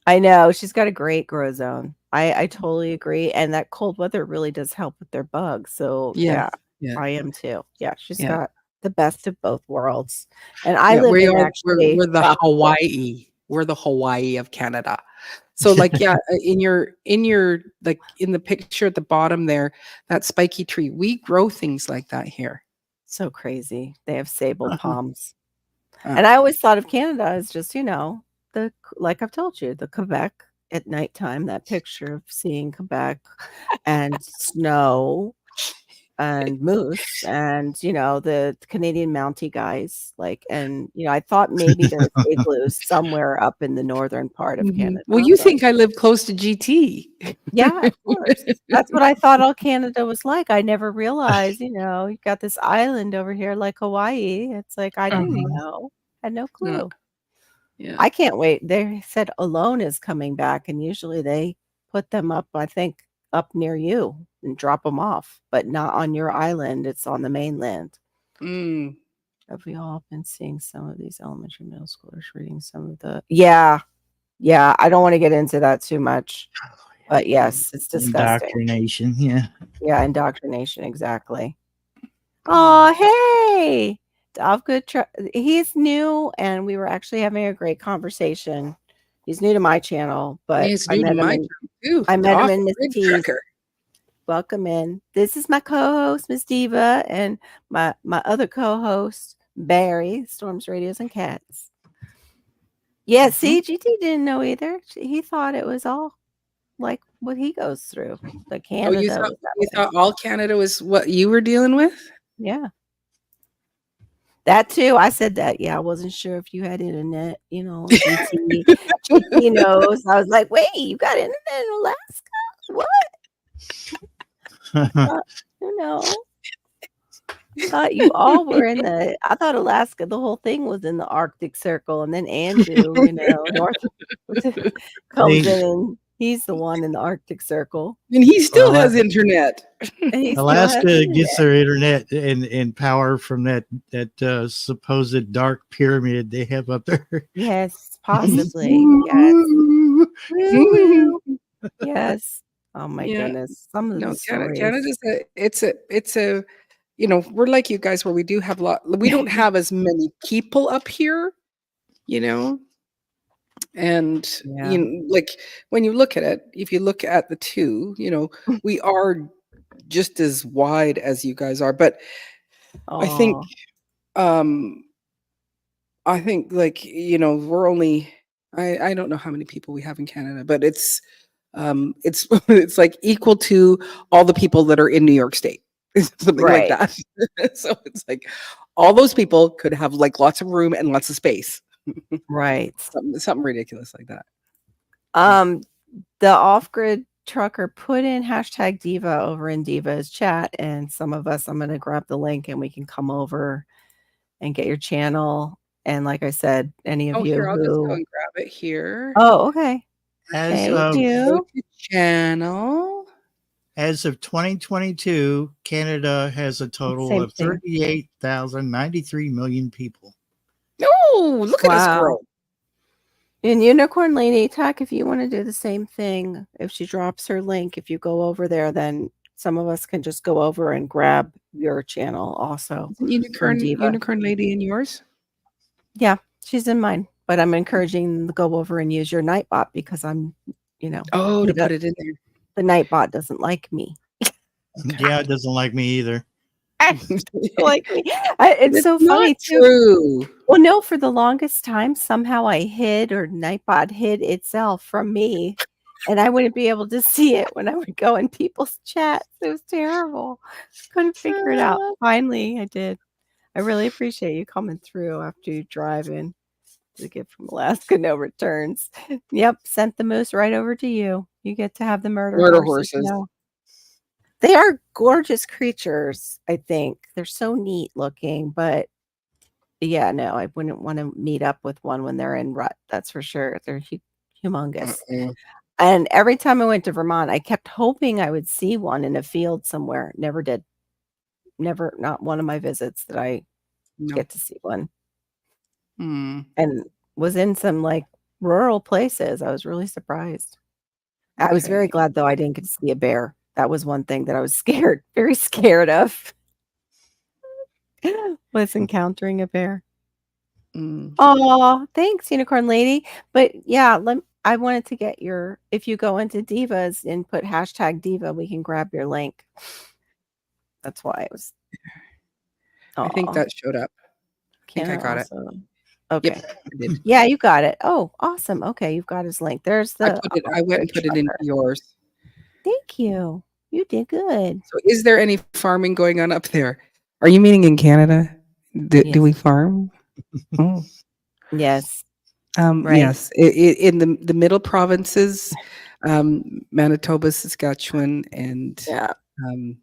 I know, she's got a great grow zone. I totally agree, and that cold weather really does help with their bugs, so, Yeah. yeah, Yeah. I am too. Yeah, she's Yeah. got the best of both worlds, and I Yeah, live we in are actually we're the tropical. Hawaii. We're the Hawaii of Canada. So, like, yeah, like, in the picture at the bottom there, that spiky tree, we grow things like that here. So crazy. They have sable Uh-huh. palms. Uh, And I always thought of Canada as just, like I've told you, the Quebec at nighttime, that picture of seeing Quebec and snow and moose and, the Canadian Mountie guys, like, and, I thought maybe there's igloos somewhere up in the northern part of Mhm. Canada, Well, you but think I live close to GT. yeah, of course. That's what I thought all Canada was like. I never realized, you've got this island over here like Hawaii. It's like, I didn't Uh-huh. know. Had no Yeah, clue. yeah. I can't wait. They said Alone is coming back, and usually they put them up, I think, up near you and drop them off, but not on your island. It's on the mainland. Mm. Have we all been seeing some of these elementary, middle schoolers reading some of the Yeah, yeah, I don't wanna get into that too much, but Mm. yes, it's disgusting. Indoctrination. Yeah. Yeah, indoctrination, exactly. Oh, hey! Davgood tr he's new, and we were actually having a great conversation. He's new to my channel, but It's new to my town too. I met him Off in Miss grid T's. trucker. Welcome in. This is my co-host, Miss Diva, and my other co-host, Barry, Storms, Radios, and Cats. Yeah, Mhm. see, GT didn't know either. He thought it was all like what he goes through. Like Oh, Canada was that you way. thought all Canada was what you were dealing with? Yeah. That too, I said that. Yeah, I wasn't sure if you had internet, GT knows. I was like, "Wait, you got internet in Alaska? What?" Uh, you know, thought you all were in I thought Alaska, the whole thing was in the Arctic Circle, and then Andrew, North comes They in, and he's the one in the Arctic Circle, And he still well, has internet. and he still has Alaska gets internet. their internet and power from that supposed dark pyramid they have up there. Yes, possibly. Yes. Woo, woo. Yes. Oh my Yeah. goodness. Some of the No, stories. Canada's it's a we're like you guys where we do have we don't have as many people up here, you know, and, Yeah. like, when you look at it, if you look at the 2, we are just as wide as you guys are, but I think, Oh, um, I think like, we're only I don't know how many people we have in Canada, but it's it's like equal to all the people that are in New York State. Something like Right, that. So it's like all those people could have like lots of room and lots of space. right. Something ridiculous like that. Mm. Um, the off-grid trucker put in hashtag diva over in Diva's chat, and some of us, I'm gonna grab the link and we can come over and get your channel. And like I said, any of Oh, you here, I'll just go who and grab it here. Oh, okay. As Thank of Go you. to channel. as of 2022, Canada has a total Same of thing. 38,093 million people. No, look at us Wow. grow. And Unicorn Lady Tech, if you want to do the same thing, if she drops her link, if you go over there, then some of us can just go over and grab your channel also Isn't from Diva. Unicorn Lady in yours? Yeah, she's in mine, but I'm encouraging them to go over and use your Nightbot because Oh, he to does, put it in there. the Nightbot doesn't like me. Okay. Yeah, it doesn't like me either. Like me. It's It's so not funny too. true. Well, no, for the longest time, somehow I hid or Nightbot hid itself from me, and I wouldn't be able to see it when I would go in people's chats. It was terrible. Couldn't figure it out. Uh, Finally, I did. I really appreciate you coming through after you drive in. The gift from Alaska, no returns. Yep, sent the moose right over to you. You get to have the murder Murder horses horses. now. They are gorgeous creatures, I think. They're so neat looking, but yeah, no, I wouldn't wanna meet up with one when they're in rut, that's for sure. They're humongous. Uh-uh. And every time I went to Vermont, I kept hoping I would see one in a field somewhere. Never did. Never, not one of my visits did I No. get to see one. Hmm. And was in some, like, rural places. I was really surprised. I was very Okay. glad, though, I didn't get to see a bear. That was one thing that I was scared, very scared of, was encountering a bear. Mm. Aw, thanks, Unicorn Lady. But yeah, I wanted to get your if you go into Divas and put hashtag Diva, we can grab your link. That's why it was I think aw. that showed up. I think Can I I got it. also Yep, okay. I did. Yeah, you got it. Oh, awesome. Okay, you've got his link. There's the I went and off-grid put it into trucker. yours. Thank you. You did good. So is there any farming going on up there? Are you meaning in Canada? Do Yes. we farm? Oh. Yes. Right. Yes, in the middle provinces, Manitoba, Saskatchewan, and Yeah. um,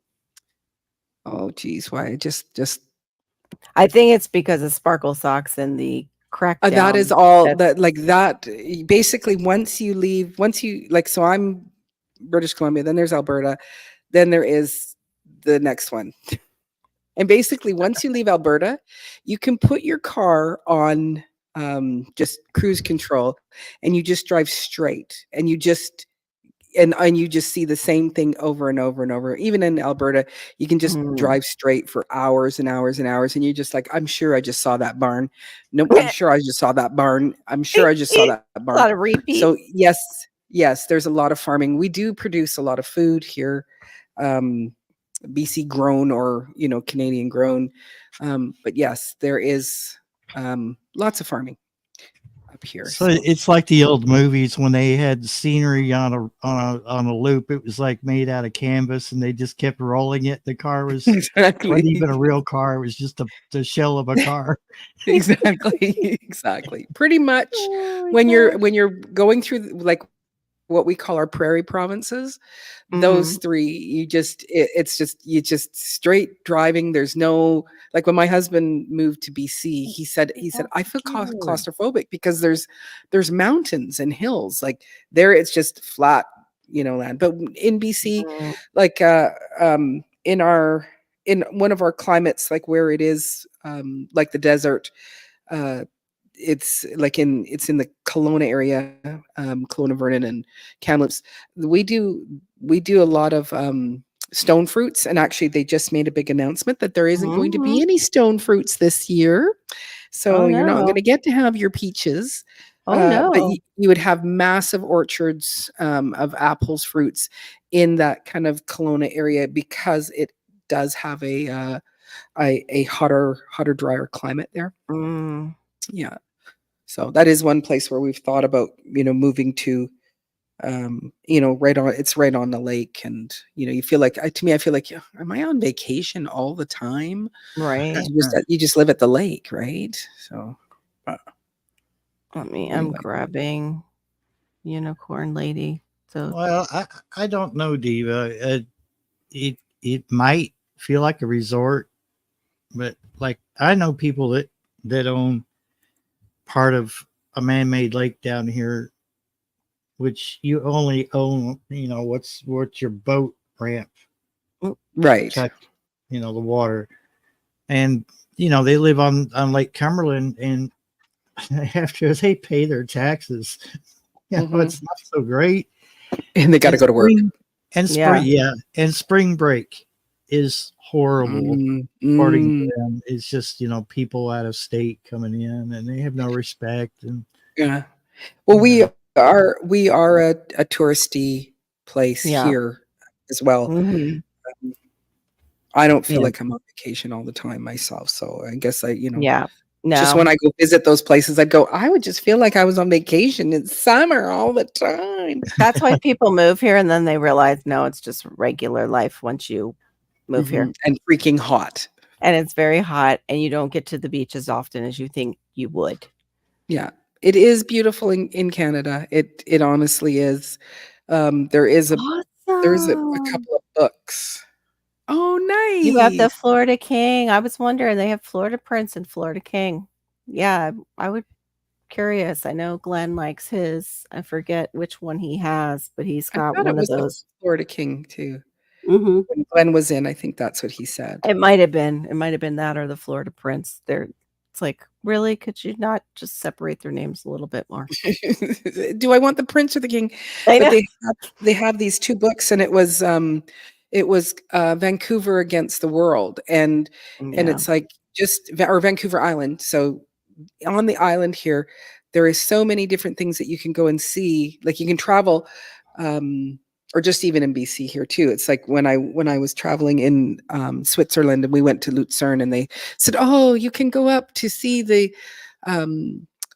oh geez, why just I think it's because of Sparkle Socks and the that is crackdown all that's that like that. Basically, once you like, so I'm British Columbia, then there's Alberta, then there is the next one. And basically, once you leave Alberta, you can put your car on just cruise control, and you just drive straight, and you just see the same thing over and over and over. Even in Alberta, you can just mm. drive straight for hours and hours and hours, and you're just like, I'm sure I just saw that barn. Nope, I'm sure I just saw that barn. I'm sure I just saw that A barn. lot of repeats. So yes, there's a lot of farming. We do produce a lot of food here. Um, BC grown or Canadian grown. But yes, there is lots of farming up here. So So it's like the old movies when they had scenery on a loop. It was like made out of canvas, and they just kept rolling it. The car wasn't even a exactly, real car; it was just the shell of a car. exactly, exactly. Pretty much Oh my when gosh. you're going through like what we call our prairie provinces, those Mhm. three, it's just you just straight driving. There's no like when my husband moved to BC, he said I feel Good. claustrophobic because there's mountains and hills. Like there it's just flat, land. But in BC, Mm, like in one of our climates, like where it is like the desert, uh it's in the Kelowna area, Kelowna, Vernon, and Kamloops. We do we do a lot of stone fruits, and actually, they just made a big announcement that there isn't going to be mhm. any stone fruits this year. Oh, So you're not going no. to get to have your peaches, Oh, but no. you would have massive orchards of apples, fruits in that kind of Kelowna area because it does have a hotter, drier climate there. Mm. Yeah. So that is one place where we've thought about, moving to, it's right on the lake. And, you feel like, to me, I feel like, yeah, am I on vacation all the time? Right. You just live at the lake, right? So, uh, I'm anyway. grabbing Unicorn Lady. So Well, I don't know, Diva. It might feel like a resort, but like I know people that own part of a man-made lake down here, which you only own. What's your boat ramp Right. touch? The water, and they live on Lake Cumberland, and after they pay their taxes, Hmm. it's not so great. And they got to And go to work. yeah. and spring break is horrible. Mm, According to mm, them, it's just people out of state coming in, and they have no respect. And yeah. Well, yeah, we are a touristy place Yeah. here as well. Mhm. I don't feel Yeah. like I'm on vacation all the time myself. So I guess Yeah. just No. when I go visit those places, I would just feel like I was on vacation in summer all the time. That's why people move here and then they realize, no, it's just regular life once you move here. And freaking hot. And it's very hot and you don't get to the beach as often as you think you would. Yeah. It is beautiful in Canada. It honestly is. There is a Awesome. couple of books. Oh, You have the nice. Florida King. I was wondering, they have Florida Prince and Florida King. Yeah, I would curious. I know Glenn likes his. I forget which one he has, but he's I got thought it one of was the those. Florida King too. Mhm. When Glenn was in, I think that's what he said. It might have been. It might have been that or the Florida Prince. It's like, really? Could you not just separate their names a little bit more? Do I want the prince or the king? I But know. they have these two books, and it was Vancouver against the world, and Yeah. it's like or Vancouver Island. So on the island here, there is so many different things that you can go and see. Like you can travel, um, or just even in BC here too. It's like when I was traveling in Switzerland, and we went to Lucerne, and they said, "Oh, you can go up to see the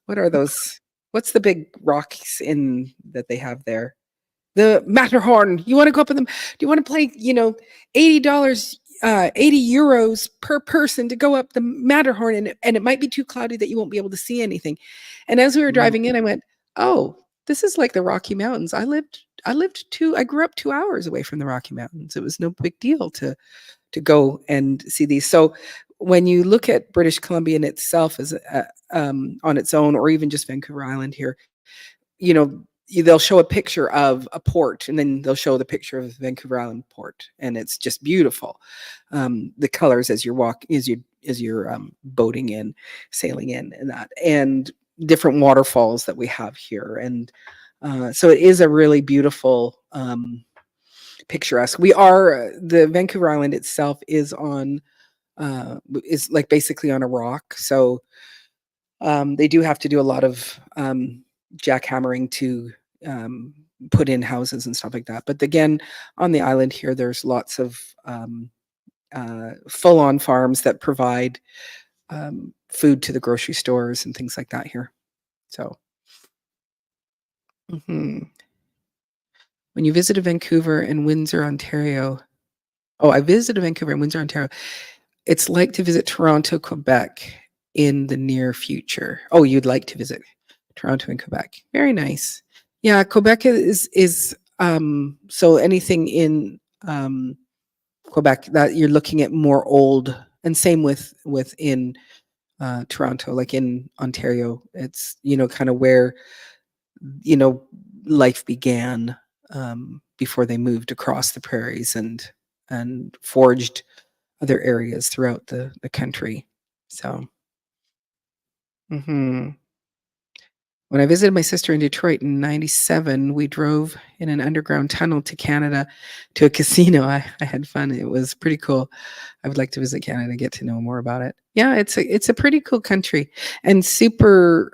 what are those? What's the big rocks in that they have there? The Matterhorn. You want to go up with them? Do you want to play, $80, 80 euros per person to go up the Matterhorn? And it might be too cloudy that you won't be able to see anything. And as we were Mhm. driving in, I went, oh, this is like the Rocky Mountains. I grew up 2 hours away from the Rocky Mountains. It was no big deal to go and see these. So when you look at British Columbia in itself as on its own, or even just Vancouver Island here, they'll show a picture of a port, and then they'll show the picture of Vancouver Island port, and it's just beautiful. The colors as you're boating in, sailing in, and that, and different waterfalls that we have here, and so it is a really beautiful, picturesque. The Vancouver Island itself is like basically on a rock, so they do have to do a lot of jackhammering to um, put in houses and stuff like that. But again, on the island here, there's lots of full-on farms that provide food to the grocery stores and things like that here. So, mhm. When you visited Vancouver and Windsor, Ontario, oh, I visited Vancouver and Windsor, Ontario. It's like to visit Toronto, Quebec in the near future. Oh, you'd like to visit Toronto and Quebec. Very nice. Yeah, Quebec so anything in Quebec that you're looking at more old, and same with in Toronto, like in Ontario, it's kind of where you know life began before they moved across the prairies and forged other areas throughout the country. So, mhm. When I visited my sister in Detroit in '97, we drove in an underground tunnel to Canada to a casino. I had fun. It was pretty cool. I would like to visit Canada, get to know more about it. Yeah, it's a pretty cool country, and super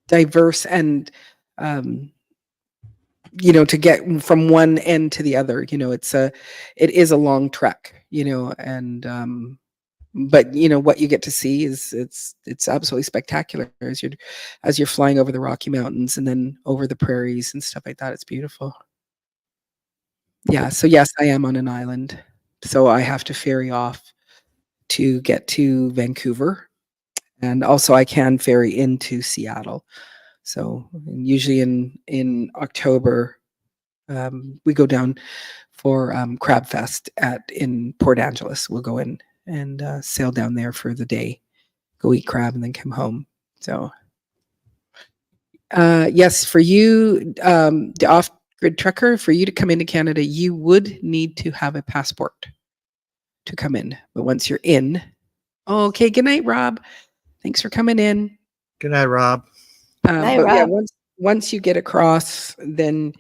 diverse, and um, to get from one end to the other, it is a long trek, and But what you get to see is it's absolutely spectacular as you're flying over the Rocky Mountains and then over the prairies and stuff like that. It's beautiful. Yeah, so yes, I am on an island. So I have to ferry off to get to Vancouver, and also I can ferry into Seattle. So usually in October, we go down for Crab Fest in Port Angeles. We'll go in and sail down there for the day, go eat crab, and then come home. So yes, for you, the off-grid trucker, for you to come into Canada, you would need to have a passport to come in. But once you're in, okay. Good night, Rob. Thanks for coming in. Good night, Rob. Hi, But yeah, Rob. once you get across, then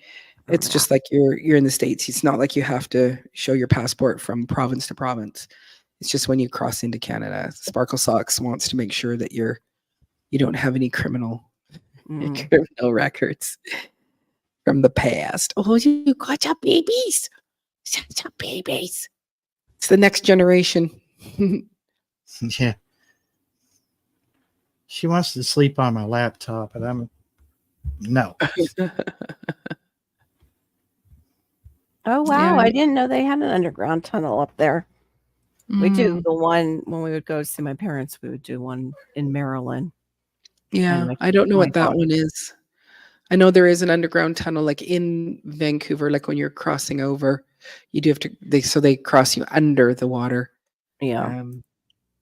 it's just like you're in the States. It's not like you have to show your passport from province to province. It's just when you cross into Canada, Sparkle Socks wants to make sure that you don't have any criminal records from the past. Oh, you got your babies. Such your babies. It's the next generation. Yeah. She wants to sleep on my laptop, and I'm no. Oh, wow. Yeah. I didn't know they had an underground tunnel up there. We do Mm, the one when we would go see my parents, we would do one in Maryland. yeah, And I don't know my what that daughter, one is. I know there is an underground tunnel like in Vancouver, like when you're crossing over, you do have to they cross you under the water yeah.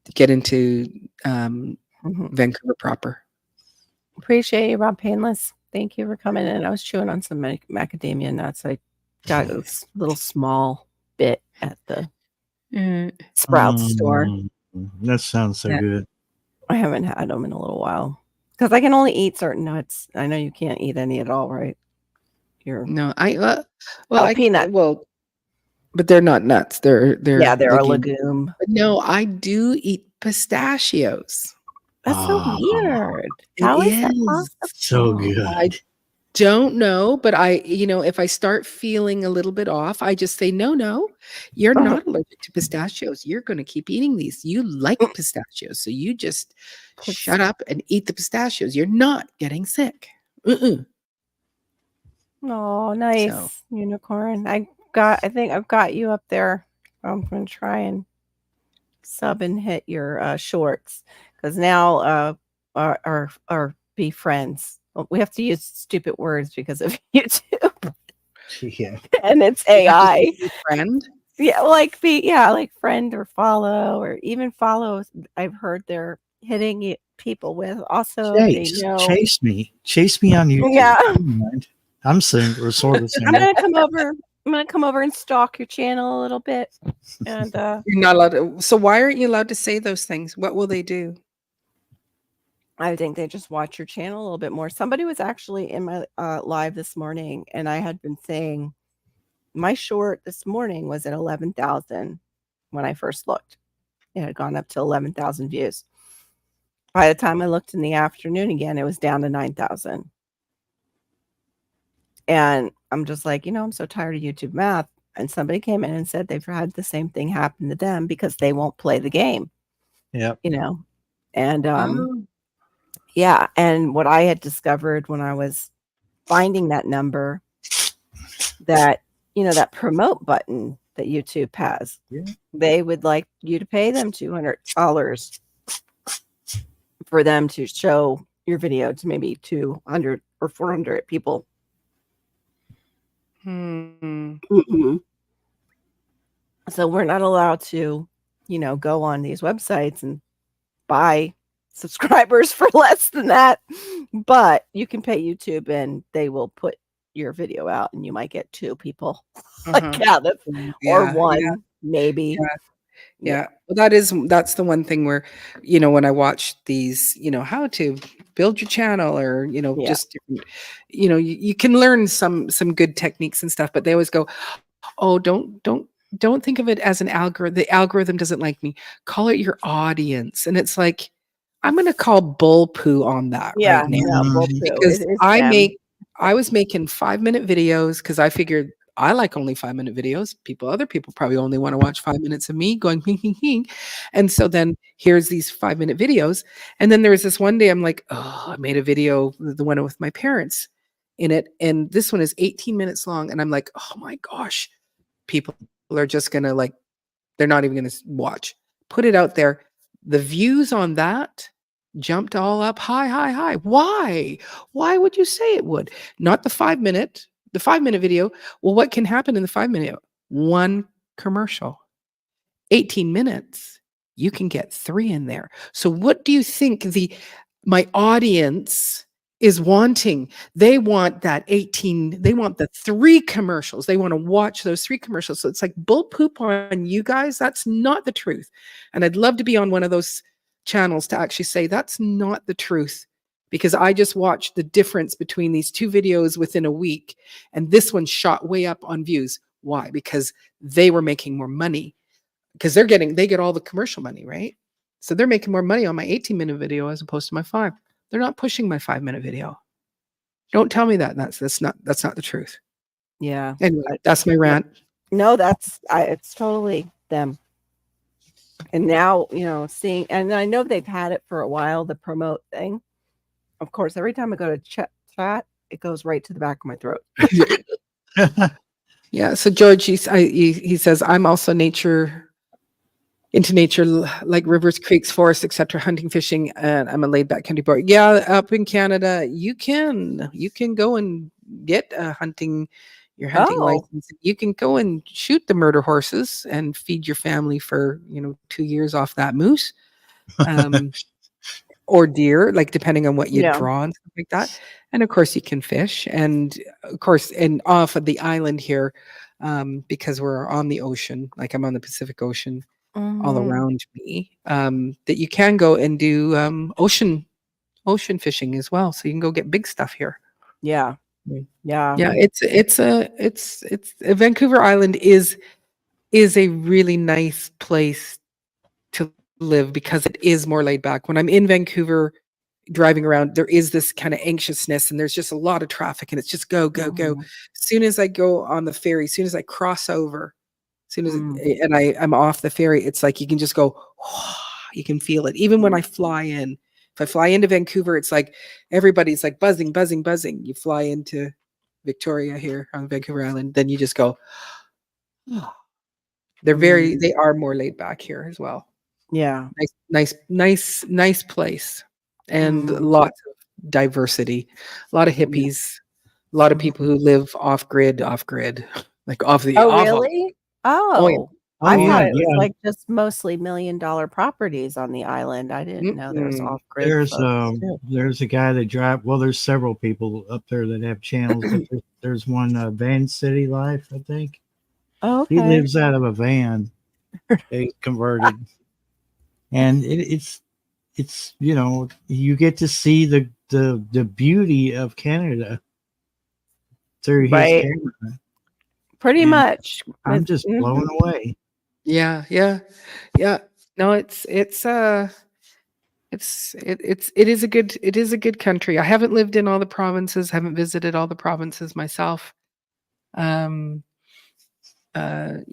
to get into Mhm. Vancouver proper. Appreciate you, Rob Painless. Thank you for coming in. I was chewing on some macadamia nuts. I got a little small bit at the Sprouts store. That sounds so Yeah. good. I haven't had them in a little while because I can only eat certain nuts. I know you can't eat any at all, right? You're No, I peanut. but they're not nuts. They're Yeah, they're a legumes. legume. But no, I do eat pistachios. That's so Oh, weird. It How is that is. so possible? I good. don't know, but if I start feeling a little bit off, I just say, no, you're not allergic to pistachios. You're going to keep eating these. You like pistachios. So you just shut up and eat the pistachios. You're not getting sick. Mm-mm. Oh, So, nice unicorn. I think I've got you up there. I'm gonna try and sub and hit your shorts because now our be friends. Well, we have to use stupid words because of YouTube Yeah. and it's you have to say AI. be friend. Yeah, like friend or follow or even follow. I've heard they're hitting people with. Also, if they know. Chase me on YouTube. Yeah, I don't mind. I'm single, or sort of I'm single. gonna come over. I'm gonna come over and stalk your channel a little bit, and You're not allowed to. So why aren't you allowed to say those things? What will they do? I think they just watch your channel a little bit more. Somebody was actually in my live this morning, and I had been saying my short this morning was at 11,000 when I first looked. It had gone up to 11,000 views. By the time I looked in the afternoon again, it was down to 9,000. And I'm just like, I'm so tired of YouTube math. And somebody came in and said they've had the same thing happen to them because they won't play the game, Yep. And Oh. yeah, and what I had discovered when I was finding that number, that that promote button that YouTube has, Yeah. they would like you to pay them $200 for them to show your video to maybe 200 or 400 people. So we're not allowed to, go on these websites and buy subscribers for less than that. But you can pay YouTube and they will put your video out and you might get 2 people like out of, or Yeah, 1 maybe. yeah. Well, that's the one thing where, when I watch these, how to build your channel or, Yeah. just different, you can learn some good techniques and stuff, but they always go, oh, don't think of it as an algorithm. The algorithm doesn't like me. Call it your audience. And it's like, I'm going to call bull poo on that right now No, bull poo. because It's them. I was making 5-minute videos because I figured I like only 5-minute videos. Other people probably only want to watch 5 minutes of me going hing, hing, hing. And so then here's these 5-minute videos. And then there was this one day I'm like, oh, I made a video, the one with my parents in it. And this one is 18 minutes long. And I'm like, oh my gosh, people are just going to like, they're not even going to watch. Put it out there. The views on that jumped all up high, high, high. Why? Why would you say it would? Not the 5-minute, the 5-minute video. Well, what can happen in the 5-minute? One commercial. 18 minutes, you can get 3 in there. So what do you think my audience is wanting? They want that 18, they want the 3 commercials. They want to watch those 3 commercials. So it's like bull poop on you guys. That's not the truth. And I'd love to be on one of those channels to actually say that's not the truth, because I just watched the difference between these 2 videos within a week, and this one shot way up on views. Why? Because they were making more money, because they get all the commercial money, right? So they're making more money on my 18-minute video as opposed to my 5. They're not pushing my 5-minute video. Don't tell me that. That's not the truth. Yeah. Anyway, that's my rant. No, it's totally them. And now, seeing, and I know they've had it for a while, the promote thing. Of course, every time I go to chat, it goes right to the back of my throat. Yeah. So George, he says, I'm also into nature, like rivers, creeks, forests, etc., hunting, fishing, and I'm a laid back country boy. Yeah, up in Canada, you can go and get a hunting license. You can go and shoot the murder horses and feed your family for 2 years off that moose, or deer, like depending on what you draw and stuff like that. And of course, you can fish, and of course, and off of the island here, because we're on the ocean, like I'm on the Pacific Ocean. All around me, that you can go and do ocean fishing as well. So you can go get big stuff here. Yeah. Yeah. It's Vancouver Island is a really nice place to live because it is more laid back. When I'm in Vancouver driving around, there is this kind of anxiousness and there's just a lot of traffic and it's just go, go, go. As soon as I go on the ferry, as soon as I cross over, soon as and I'm off the ferry, it's like you can just go, you can feel it. Even when I fly in, if I fly into Vancouver, it's like everybody's like buzzing, buzzing, buzzing. You fly into Victoria here on Vancouver Island, then you just go, they are more laid back here as well. Yeah. Nice place. And lots of diversity, a lot of hippies, a lot of people who live off grid, like off the. Oh, really? Oh, I thought it was like just mostly $1 million properties on the island. I didn't know there was off grid. There's a guy that drive. Well, there's several people up there that have channels, but there's one Van City Life, I think. Oh, okay. He lives out of a van, they converted, and it's you get to see the beauty of Canada through his camera. Pretty much. I'm just blown away. Yeah. No, it is a good country. I haven't lived in all the provinces, haven't visited all the provinces myself. Some are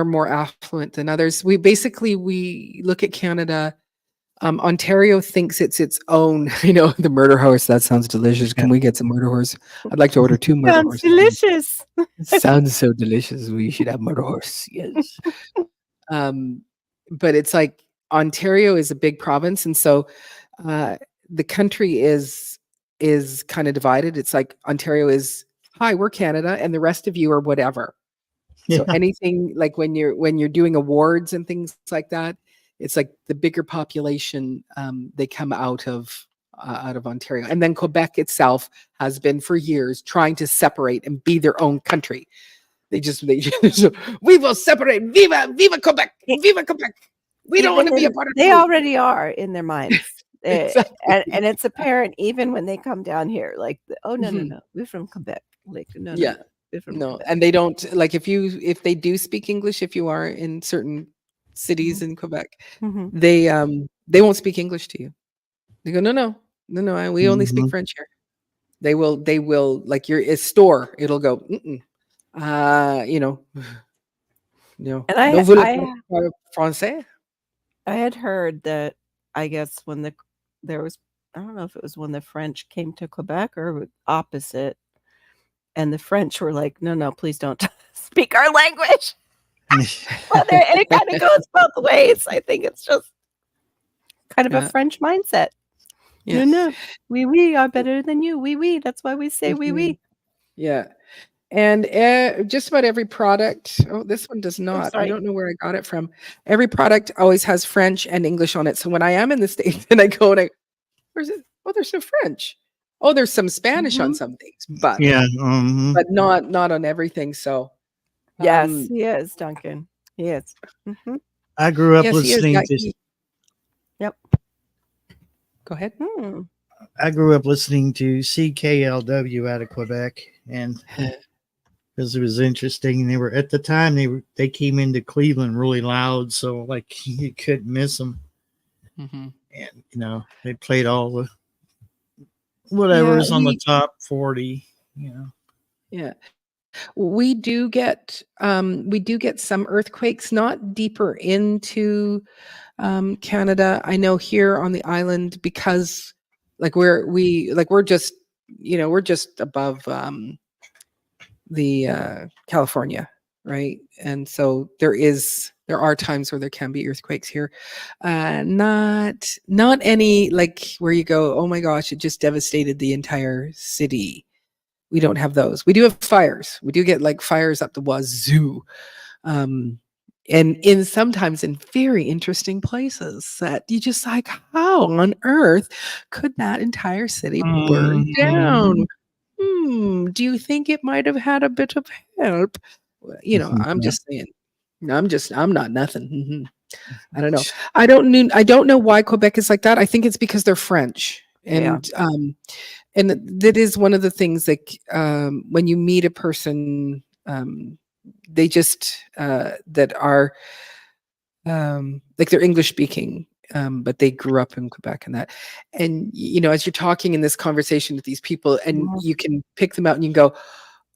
more affluent than others. We look at Canada. Ontario thinks it's its own, the murder horse. That sounds delicious. Can we get some murder horse? I'd like to order 2 murder horses. Sounds delicious. Sounds so delicious. We should have murder horse. Yes. But it's like Ontario is a big province. And so the country is kind of divided. It's like Ontario is, hi, we're Canada. And the rest of you are whatever. So anything like when you're doing awards and things like that, it's like the bigger population, they come out of Ontario. And then Quebec itself has been for years trying to separate and be their own country. We will separate. Viva Quebec. Viva Quebec. We don't want to be a part of it. They already are in their minds. Exactly. And it's apparent even when they come down here, like, oh, no, we're from Quebec. Like, no. No, and they don't, like, if they do speak English, if you are in certain cities in Quebec, they won't speak English to you. They go, no, we only speak French here. They will like a store, it'll go, You know, And ne voulez pas parler français? I had heard that, I guess, when there was, I don't know if it was when the French came to Quebec or opposite, and the French were like, "No, no, please don't speak our language." Well, and it kind of goes both ways. I think it's just kind of a Yeah, French mindset. yeah. No, no, we are better than you. We. That's why we say Mhm. we. Yeah. And just about every product, oh, this one does I'm not. I sorry. don't know where I got it from. Every product always has French and English on it. So when I am in the States and I go and where's it? Oh, there's no French. Oh, there's some Spanish on Mhm. some things, but Yeah. not on everything. So Yes, um he is, Duncan. He is. I grew up yes, he is. listening Yeah, to Yep. go ahead. Hmm. I grew up listening to CKLW out of Quebec, and because it was interesting, they were at the time they came into Cleveland really loud, so like you couldn't miss them, Hmm. and they played all the Yeah, whatever's on the top 40. yeah. We do get some earthquakes, not deeper into Canada. I know here on the island, because like we're just we're just above the California, right? And so there are times where there can be earthquakes here. Not any like where you go, oh my gosh, it just devastated the entire city. We don't have those. We do have fires. We do get like fires up the wazoo. Um, and in sometimes in very interesting places that you just like, how on earth could that entire city burn down? Mhm. Do you think it might have had a bit of help? Well, I'm just saying. I'm not nothing. I don't know. I don't know why Quebec is like that. I think it's because they're French. Yeah. And that is one of the things, like when you meet a person, they just that are like they're English speaking, but they grew up in Quebec and that. And as you're talking in this conversation with these people, and Mhm. you can pick them out, and you can go,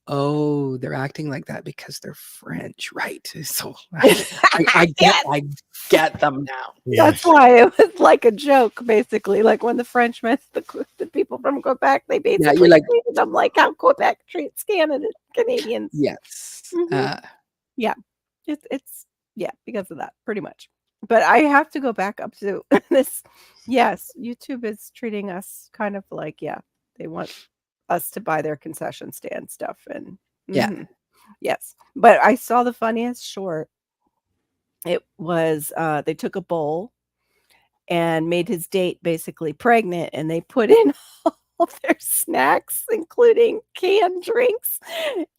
"Oh, they're acting like that because they're French, right?" So Yes. I get them now. That's Yes. why it was like a joke, basically. Like when the French met the people from Quebec, they Yeah, you're basically like, treated them like how Quebec treats Canadians. yes, Hmm. Yeah, it's yeah, because of that, pretty much. But I have to go back up to this. Yes, YouTube is treating us kind of like, yeah, they want us to buy their concession stand stuff, and yeah. yes. But I saw the funniest short. It was they took a bowl and made his date basically pregnant, and they put in all their snacks, including canned drinks,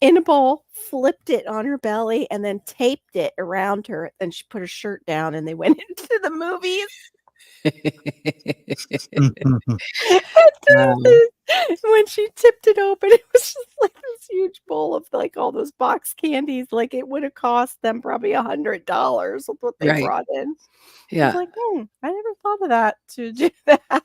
in a bowl, flipped it on her belly, and then taped it around her. Then she put her shirt down, and they went into the movies. Um, When she tipped it open, it was just like this huge bowl of like all those box candies. Like it would have cost them probably $100 with what they right. brought in. I was Yeah. like, I never thought of that to do that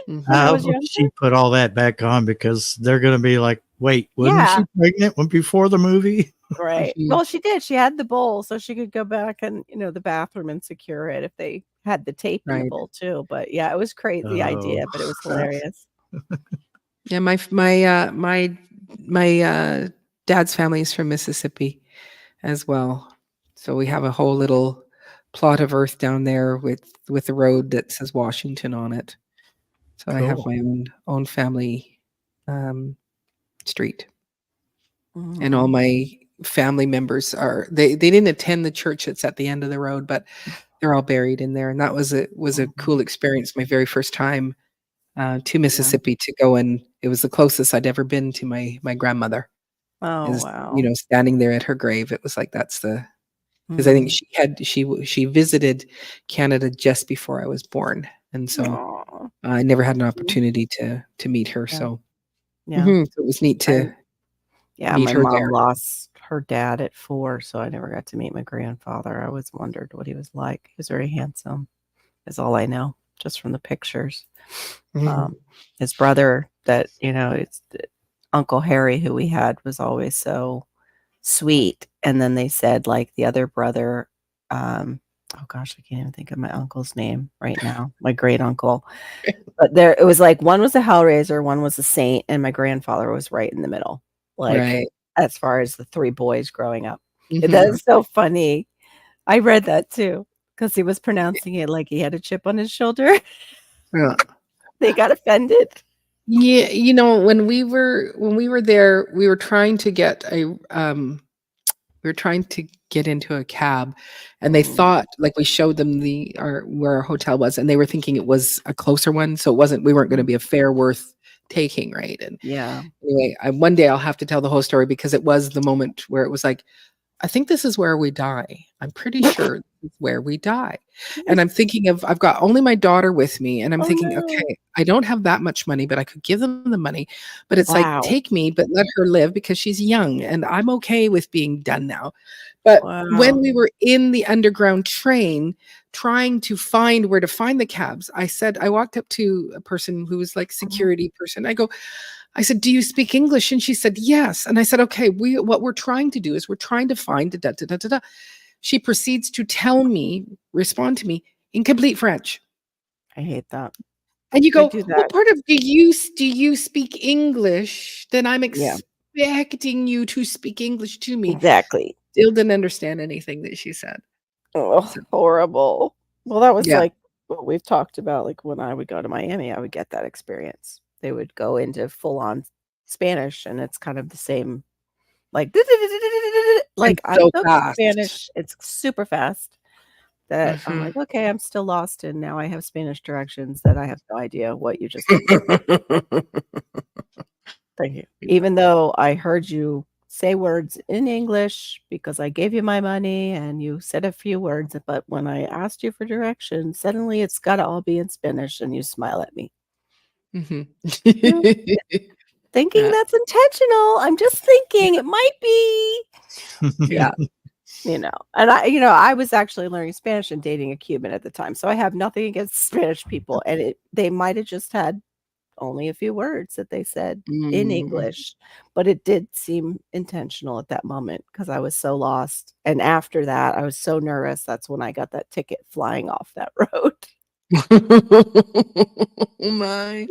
when I I was hope younger. she put all that back on because they're going to be like, wait, wasn't Yeah, she pregnant when before the movie? right. Mhm. Well, she did. She had the bowl, so she could go back and, the bathroom and secure it if they had the tape in the Right. bowl too. But yeah, it was crazy Oh, idea, but it was hilarious. Yeah, my dad's family is from Mississippi as well. So we have a whole little plot of earth down there with a road that says Washington on it. So I have cool. my own family street. And all Mhm. my family members they didn't attend the church that's at the end of the road, but they're all buried in there. And that was a Mhm. cool experience. My very first time to Yeah. Mississippi to go, and it was the closest I'd ever been to my grandmother. Oh, Is wow. standing there at her grave. It was like that's the because I think Mhm. she visited Canada just before I was born, and so Aw. I never had an Mhm. opportunity to meet her. Yeah, So, yeah. so it was neat I to Yeah, meet my her mom there. lost her dad at 4, so I never got to meet my grandfather. I always wondered what he was like. He was very handsome, is all I know, just from the pictures. Mhm. Um, his brother that, it's Uncle Harry who we had was always so sweet. And then they said, like, the other brother, oh gosh, I can't even think of my uncle's name right now, my great uncle. But there, it was like one was a Hellraiser, one was a saint, and my grandfather was right in the middle, like, Right. as far as the 3 boys growing up. Mhm. That's so funny. I read that too, because he was pronouncing it like he had a chip on his shoulder. Yeah. They got offended. Yeah, when we were there, we were trying to get into a cab, and they Mm, thought, like, we showed them where our hotel was, and they were thinking it was a closer one, so we weren't gonna mm, be a fare worth taking, right? And yeah. anyway, one day I'll have to tell the whole story because it was the moment where it was like, I think this is where we die. I'm pretty sure this is where we die. And I'm thinking I've got only my daughter with me, and I'm Oh, thinking, no. okay, I don't have that much money, but I could give them the money. But it's like, Wow. take me, but let her live because she's young and I'm okay with being done now. But when Wow. we were in the underground train trying to find where to find the cabs, I walked up to a person who was like Mhm. security person. I said, "Do you speak English?" And she said, "Yes." And I said, "Okay, what we're trying to do is we're trying to find da da da da da." She proceeds to respond to me in complete French. I hate that. And you They go, do "What that. part of do you speak English? Then I'm Yeah, expecting you to speak English to me." exactly. Still didn't understand anything that she said. Oh, So, horrible. Well, that was yeah. like what we've talked about, like, when I would go to Miami, I would get that experience. They would go into full on Spanish, and it's kind of the same, like, And like, I so took fast. Spanish, it's super fast that I'm Mhm. like, "Okay, I'm still lost, and now I have Spanish directions that I have no idea what you just told me." Thank you. Even though I heard you say words in English because I gave you my money and you said a few words, but when I asked you for directions, suddenly it's gotta all be in Spanish and you smile at me. Mhm. "Mm, thinking Yeah, that's intentional. I'm just thinking it might be." yeah. And I was actually learning Spanish and dating a Cuban at the time, so I have nothing against Spanish people, and they might have just had only a few words that they said in Mm. English, but it did seem intentional at that moment because I was so lost, and after that, I was so nervous, that's when I got that ticket flying off that road Oh my.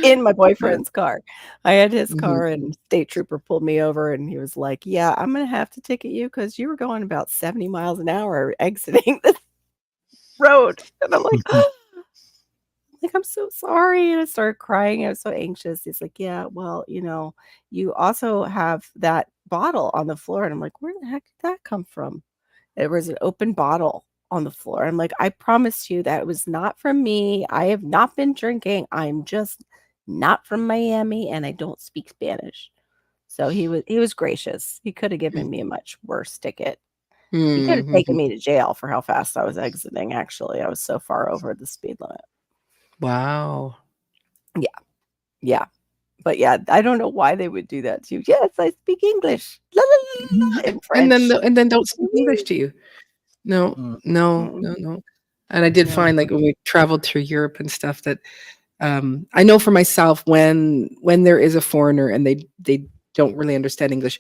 in my Yeah. boyfriend's car. I had his Mhm. car, and state trooper pulled me over, and he was like, "Yeah, I'm gonna have to ticket you because you were going about 70 miles an hour exiting the road," and I'm like, like, "I'm so sorry," and I started crying, I was so anxious. He's like, "Yeah, well, you also have that bottle on the floor," and I'm like, "Where the heck did that come from?" There was an open bottle on the floor. I'm like, "I promise you that was not from me. I have not been drinking. I'm just not from Miami, and I don't speak Spanish." So he was gracious. He coulda given me a much worse ticket. He coulda taken Mhm. me to jail for how fast I was exiting, actually. I was so far over the speed limit. Wow. Yeah, yeah. But yeah, I don't know why they would do that to you. "Yes, I speak English. La, la, la, Mhm. la," in And then French. don't speak English to you. No, no, Mm, no, no. And I did yeah. find, like, when we traveled through Europe and stuff that, I know for myself when there is a foreigner and they don't really understand English,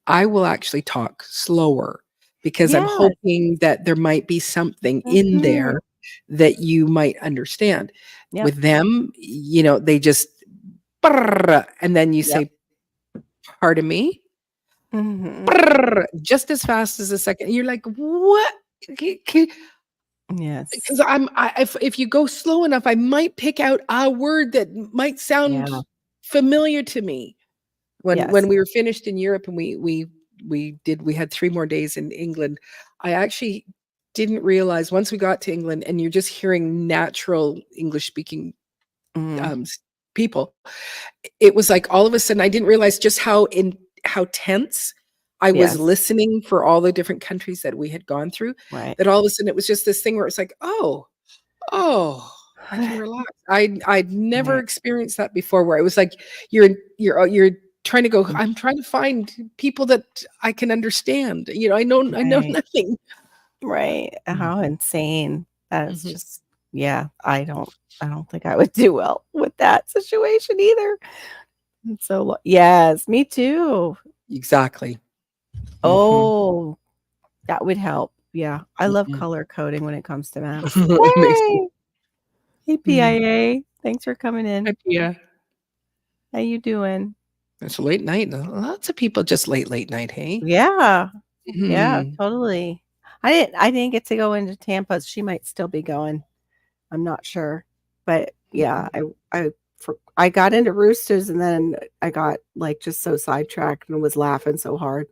I will actually talk slower because I'm Yes. hoping that there might be something in Mhm. there that you might understand. Yep, With them, they just "Brrr," and then you yep. say, "Pardon me?" Mhm. "Brrr," just as fast as a second. You're like, "What?" Yes. Because if you go slow enough, I might pick out a word that might sound Yeah. familiar to me. When Yes. we were finished in Europe and we had 3 more days in England, I actually didn't realize once we got to England and you're just hearing natural English speaking, Mhm. s people, it was like all of a sudden I didn't realize just how tense I was Yes. listening for all the different countries that we had gone through, Right. that all of a sudden it was just this thing where it's like, "Oh, oh, I can relax." I'd never Right. experienced that before where it was like you're trying to go, Mm, "I'm trying to find people that I can understand." I know right. nothing. Right. How insane. That's Mhm. just yeah, I don't think I would do well with that situation either. And so yes, me too. Exactly. Oh, that would help. Yeah, I love Mhm. color coding when it comes to maps. It makes me. Hey, hey, Mm. PIA. Thanks for coming in. Yeah. How you doing? It's a late night. Lots of people just late night, hey? Yeah, yeah, Mhm. totally. I didn't get to go into Tampa. She might still be going. I'm not sure. But yeah, I got into Roosters and then I got like just so sidetracked and was laughing so hard.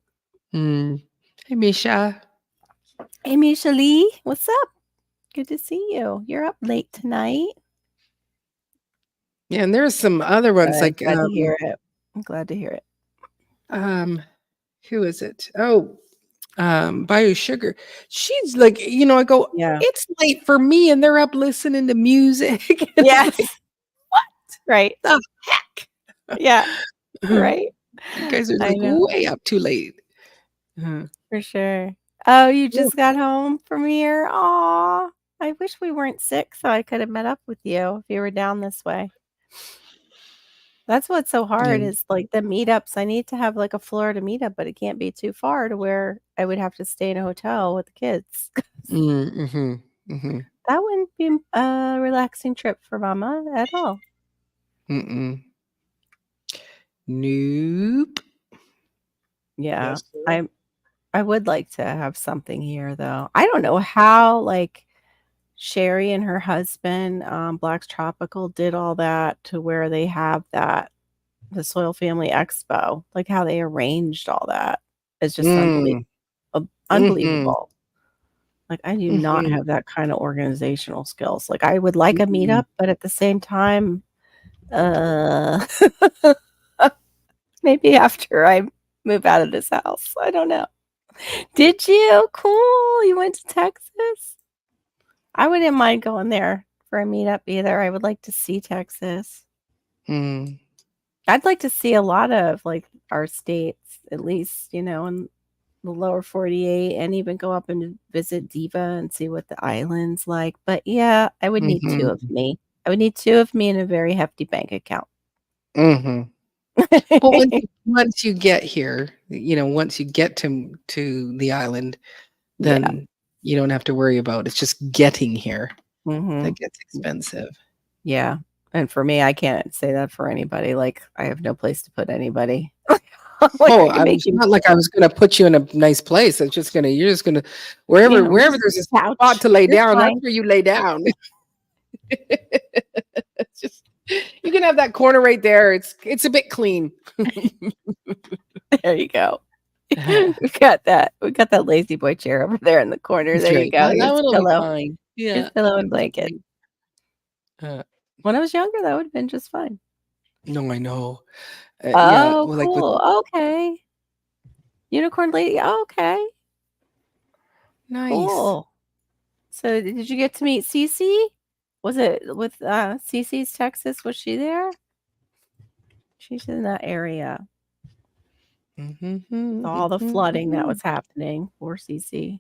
Mm. Hey, Misha. Hey Misha Lee, what's up? Good to see you. You're up late tonight. Yeah, and there's some other ones I'm like glad to hear it. I'm glad to hear it. um who is it? Oh, Bayou Sugar. She's like, I go, Yeah. it's late for me, and they're up listening to music. And it's Yes. like, Right. the heck? Yeah. Right. You guys are I like know. way up too late. Uh, For sure. Oh, you yeah. just got home from here? Aw. I wish we weren't sick so I could have met up with you if you were down this way. That's what's so hard Yeah. is, like, the meetups. I need to have, like, a Florida meetup, but it can't be too far to where I would have to stay in a hotel with the kids. Mhm. Mhm. That wouldn't be a relaxing trip for mama at all. Mm-mm. Nope. Yeah. Yes, sir. I would like to have something here, though. I don't know how, like, Sherry and her husband, Black's Tropical, did all that to where they have the Soil Family Expo, like, how they arranged all that is just Mm. Mhm. unbelievable. Like, I do not Mhm. have that kinda organizational skills. Like, I would like a Mm-mm. meetup, but at the same time, uh, maybe after I move out of this house. I don't know. Did you? Cool. You went to Texas? I wouldn't mind going there for a meetup either. I would like to see Texas. Mm. I'd like to see a lot of, like, our states, at least, in the lower 48 and even go up and visit Diva and see what the island's like. But, yeah, I would need 2 of Mhm. me. I would need 2 of me and a very hefty bank account. Mhm. But once you get here, once you get to the island, Yeah. then you don't have to worry about it's just getting here that Mhm. gets expensive. Yeah, and for me, I can't say that for anybody, like, I have no place to put anybody. Like, Oh, I can I make was you not like I was gonna put you in a nice place. You're just gonna wherever just there's a spot couch. to lay You're down, that's fine. where you lay down. It's just you can have that corner right there. It's a bit clean. There you go. We got that lazy boy chair over there in the corner. That's There you right. go. That one will be fine. Here's Yeah, pillow and that'll be blanket. fine. Uh, When I was younger, that would've been just fine. no, I know. Yeah, Oh, well, like with cool. Okay. Unicorn lady. Okay, nice. cool. So, did you get to meet Cece? Was it with, Cece's Texas? Was she there? She's in that area with all the flooding that was happening. Poor Cece.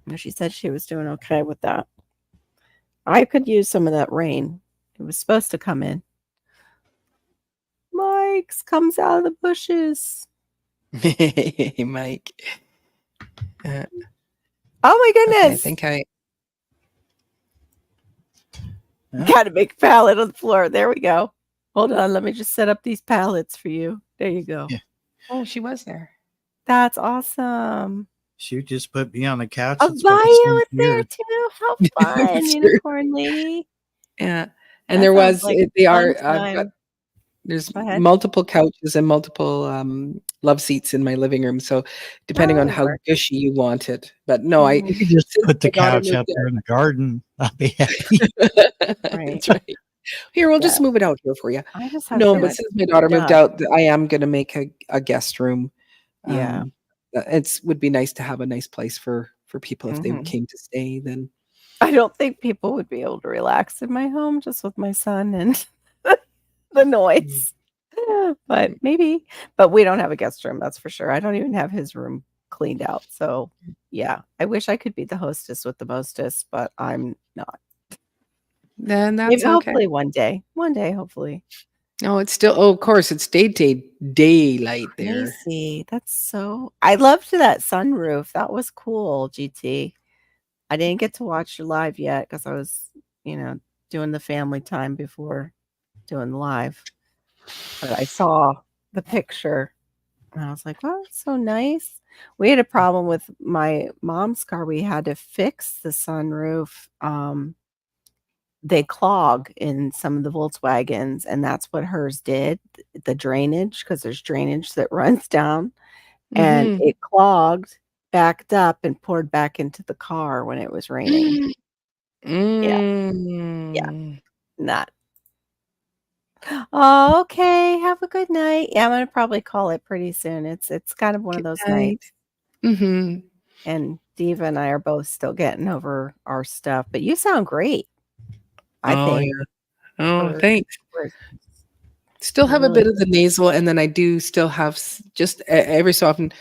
And she said she was doing okay with that. I could use some of that rain. It was supposed to come in. Mike's comes out of the bushes. Hey, Mike. Uh, Oh my okay, I goodness. think I Huh? Got a big pallet on the floor. There we go. Hold on. Let me just set up these pallets for you. There you go. Yeah. oh, she was there. That's awesome. She just put me on the couch. Oh, It's what I Vaya said was there here. too. How fun, Sure. unicorn lady. Yeah, and That there sounds was like a they fun are I've got time. there's Go ahead. multiple couches and multiple, love seats in my living room, so depending Oh, on that'll how work. gushy you want it. But no, I You Mhm. could just since put the my daughter couch moved out there in the garden. I'll be happy. out. Right. That's right. Here, we'll Yeah. just move it out here for you. I just have No, too but much since my daughter moved stuff. out, I am gonna make a guest room. Yeah. It's would be nice to have a nice place for people if they Mhm. came to stay, then I don't think people would be able to relax in my home just with my son and the Mm, noise. But mm, maybe. But we don't have a guest room, that's for sure. I don't even have his room cleaned out. So, yeah, I wish I could be the hostess with the mostest, but I'm not. then Maybe that's okay. hopefully one day. One day, hopefully. Oh, it's still. Oh, of course, it's daylight there. Crazy. I loved that sunroof. That was cool, GT. I didn't get to watch you live yet because I was, you know, doing the family time before doing live. But I saw the picture and I was like, "Wow, that's so nice." We had a problem with my mom's car. We had to fix the sunroof. They clog in some of the Volkswagens, and that's what hers did, the drainage, because there's drainage that runs down, and Mm-hmm. it clogged, backed up, and poured back into the car when it was raining. Yeah, yeah, Mm. not Oh, okay, have a good night. Yeah, I'm gonna probably call it pretty soon. It's kind of one of Good those night. nights, Mm-hmm. and Diva and I are both still getting over our stuff, but you sound great, I Oh think, yeah. Oh, for thanks. for Still you're have a really bit of the nasal, and then I do still have just every so often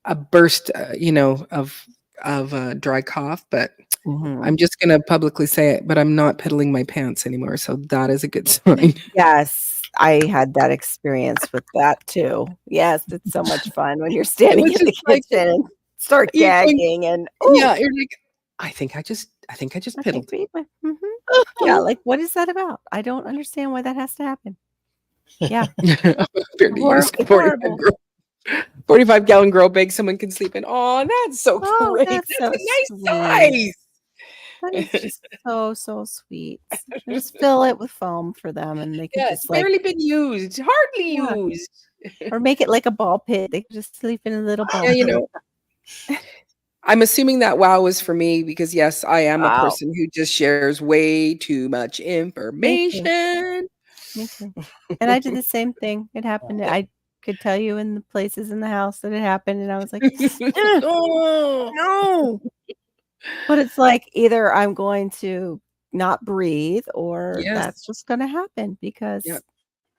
a burst, of dry cough. But Mhm. I'm just gonna publicly say it. But I'm not piddling my pants anymore, so that is a good sign. Yes, I had that experience with that too. Yes, it's so much fun when you're It standing was in the just like kitchen and start you're going, gagging and, "Ooh, yeah, you're like, I think I just I think piddled. we went" mhm. Yeah, like, what is that about? I don't understand why that has to happen. Yeah, Barely used it's 45 horrible. grow 45-gallon grow bag someone can sleep in. Oh, that's so Oh, great. that's That's so a sweet. nice That is size. just so, so sweet. Just fill it with foam for them, and they could Yeah, it's just, like barely been used, hardly yeah, used. or make it like a ball pit. They could just sleep in a little ball Yeah, pit. I'm assuming that wow was for me because, yes, I am a Wow. person who just shares way too much Me too. information. Me too. And I did the same thing. It happened. I could tell you in the places in the house that it happened, and I was like, "Ugh, Oh, no." But it's like either I'm going to not breathe or yes. that's just gonna happen Yeah, because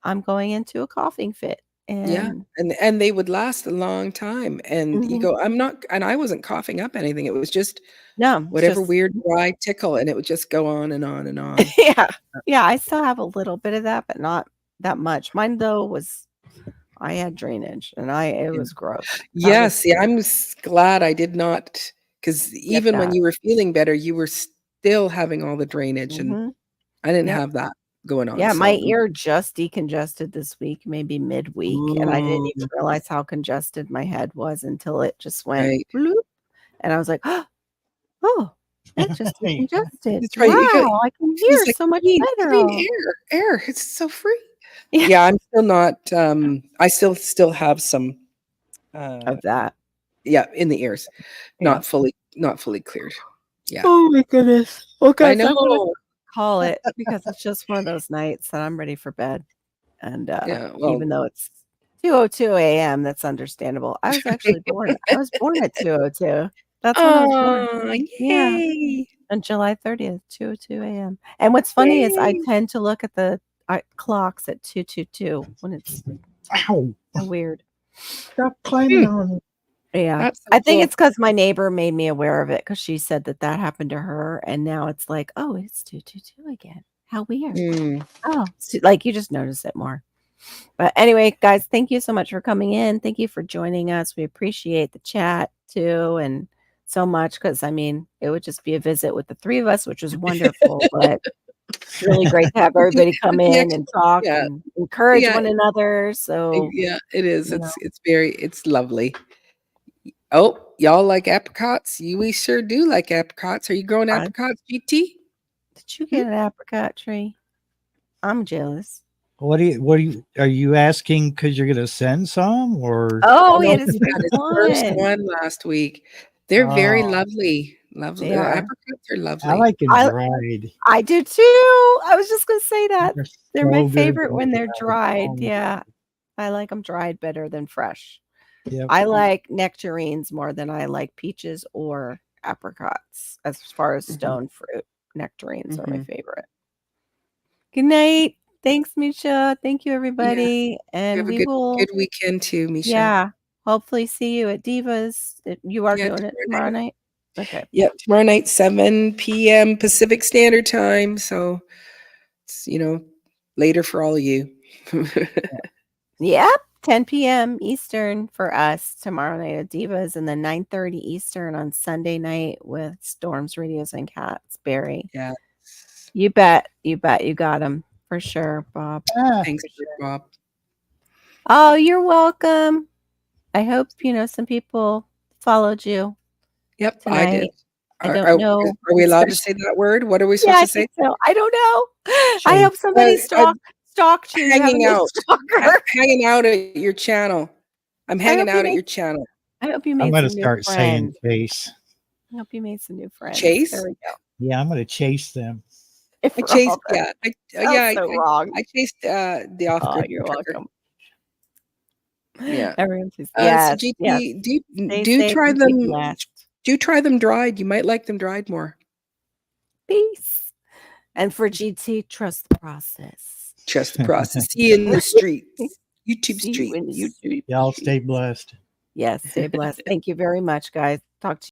I'm going into a coughing fit. yeah, And and they would last a long time, and you mhm. go, "I'm not," and I wasn't coughing up anything, it was just No, it's whatever just weird dry tickle, and it would just go on and on and on. yeah. Yeah, I still have a little bit of that, but not that much. Mine though was I had drainage and it Yeah. was gross. That Yeah, was see, I'm glad I did not, because get even when that. you were feeling better, you were still having all the drainage, and Mhm. I didn't Yep. have that going on, Yeah, my so ear just decongested this week, maybe midweek, and I didn't ooh, even realize how congested my head was until it just went right. bloop, and I was like, "Oh, it just decongested. That's right, you got Wow, I can he's hear like, so much You better." mean Oh, air, it's so free." yeah, Yeah, I'm still not, I still have some, uh of that. yeah, in the ears, Yeah. not fully cleared. Yeah. Oh my goodness. Well, I guys, I'm gonna know. call it because it's just one of those nights that I'm ready for bed, and, Yeah, well, even though it's 2:02 AM, that's understandable. I was born at 2:02. That's when I was born. oh, Yeah. yay. On July 30th, 2:02 AM. And what's funny is I Yay. tend to look at the, clocks at 2:22 when it's Ow! so weird. Stop climbing Hmm, on me. Yeah. that's so I think cool. it's because my neighbor made me aware of it because she said that that happened to her, and now it's like, "Oh, it's 2:22 again. How weird." Mm, Oh, like, you just notice it more. But anyway, guys, thank you so much for coming in. Thank you for joining us. We appreciate the chat too, and so much because I mean, it would just be a visit with the 3 of us, which was wonderful, but it's really great to have everybody come with the in and extra, talk yeah, and encourage yeah, one another, so, yeah, it is. you know, It's lovely. Oh, y'all like apricots? We sure do like apricots. Are you growing I apricots, GT? did you Hmm? get an apricot tree? I'm jealous. Are you asking because you're gonna send some or Oh, Oh, he no, had he his had first his first one. one last week. They're very oh, lovely. Lovely. They are. Apricots are I lovely. like it I dried. I do too. I was just gonna say that. They're They're my so good favorite when when they're dried. dried, Oh, yeah. I like them dried better than fresh. yep. I like nectarines more than I like peaches or apricots as far as Mhm, stone fruit. Nectarines are my mhm. favorite. Good night. Thanks, Misha. Thank you, Yeah, everybody. you And have a we good will, weekend too, Misha. yeah, hopefully see you at Divas. You are Yeah, doing it tomorrow tomorrow night. night? Okay. Yep, tomorrow night, 7 p.m. Pacific Standard Time. So it's, later for all of you. Yep, 10 p.m. Eastern for us tomorrow night at Divas, and then 9:30 Eastern on Sunday night with Storms, Radios, and Cats. Barry, Yeah. you bet you got him for sure, Bob. Thanks, Bob. Oh, you're welcome. I hope some people followed you Yep, I did. tonight. I don't know. Are we allowed to say that word? What are we Yeah, supposed I to say? think so. I don't know. I Shame. hope somebody stalked you. You have a Hanging new out. stalker. Hanging out at your channel. I'm hanging out at your channel. I hope you I'm made going to some new start saying friends. chase. I hope you made some new friends. Chase? There we go. Yeah, I'm going to chase them. I chased, yeah. Wrong. I chased the off-grid You're trucker. welcome. Yeah. Everyone says So yes. GT, Stay do safe try and them. be blessed. Do try them dried. You might like them dried more. Peace. And for GT, trust the process. Trust the process. See you in the streets. YouTube See you in streets. YouTube. Y'all stay blessed. Yes, stay blessed. Thank you very much, guys. Talk to you.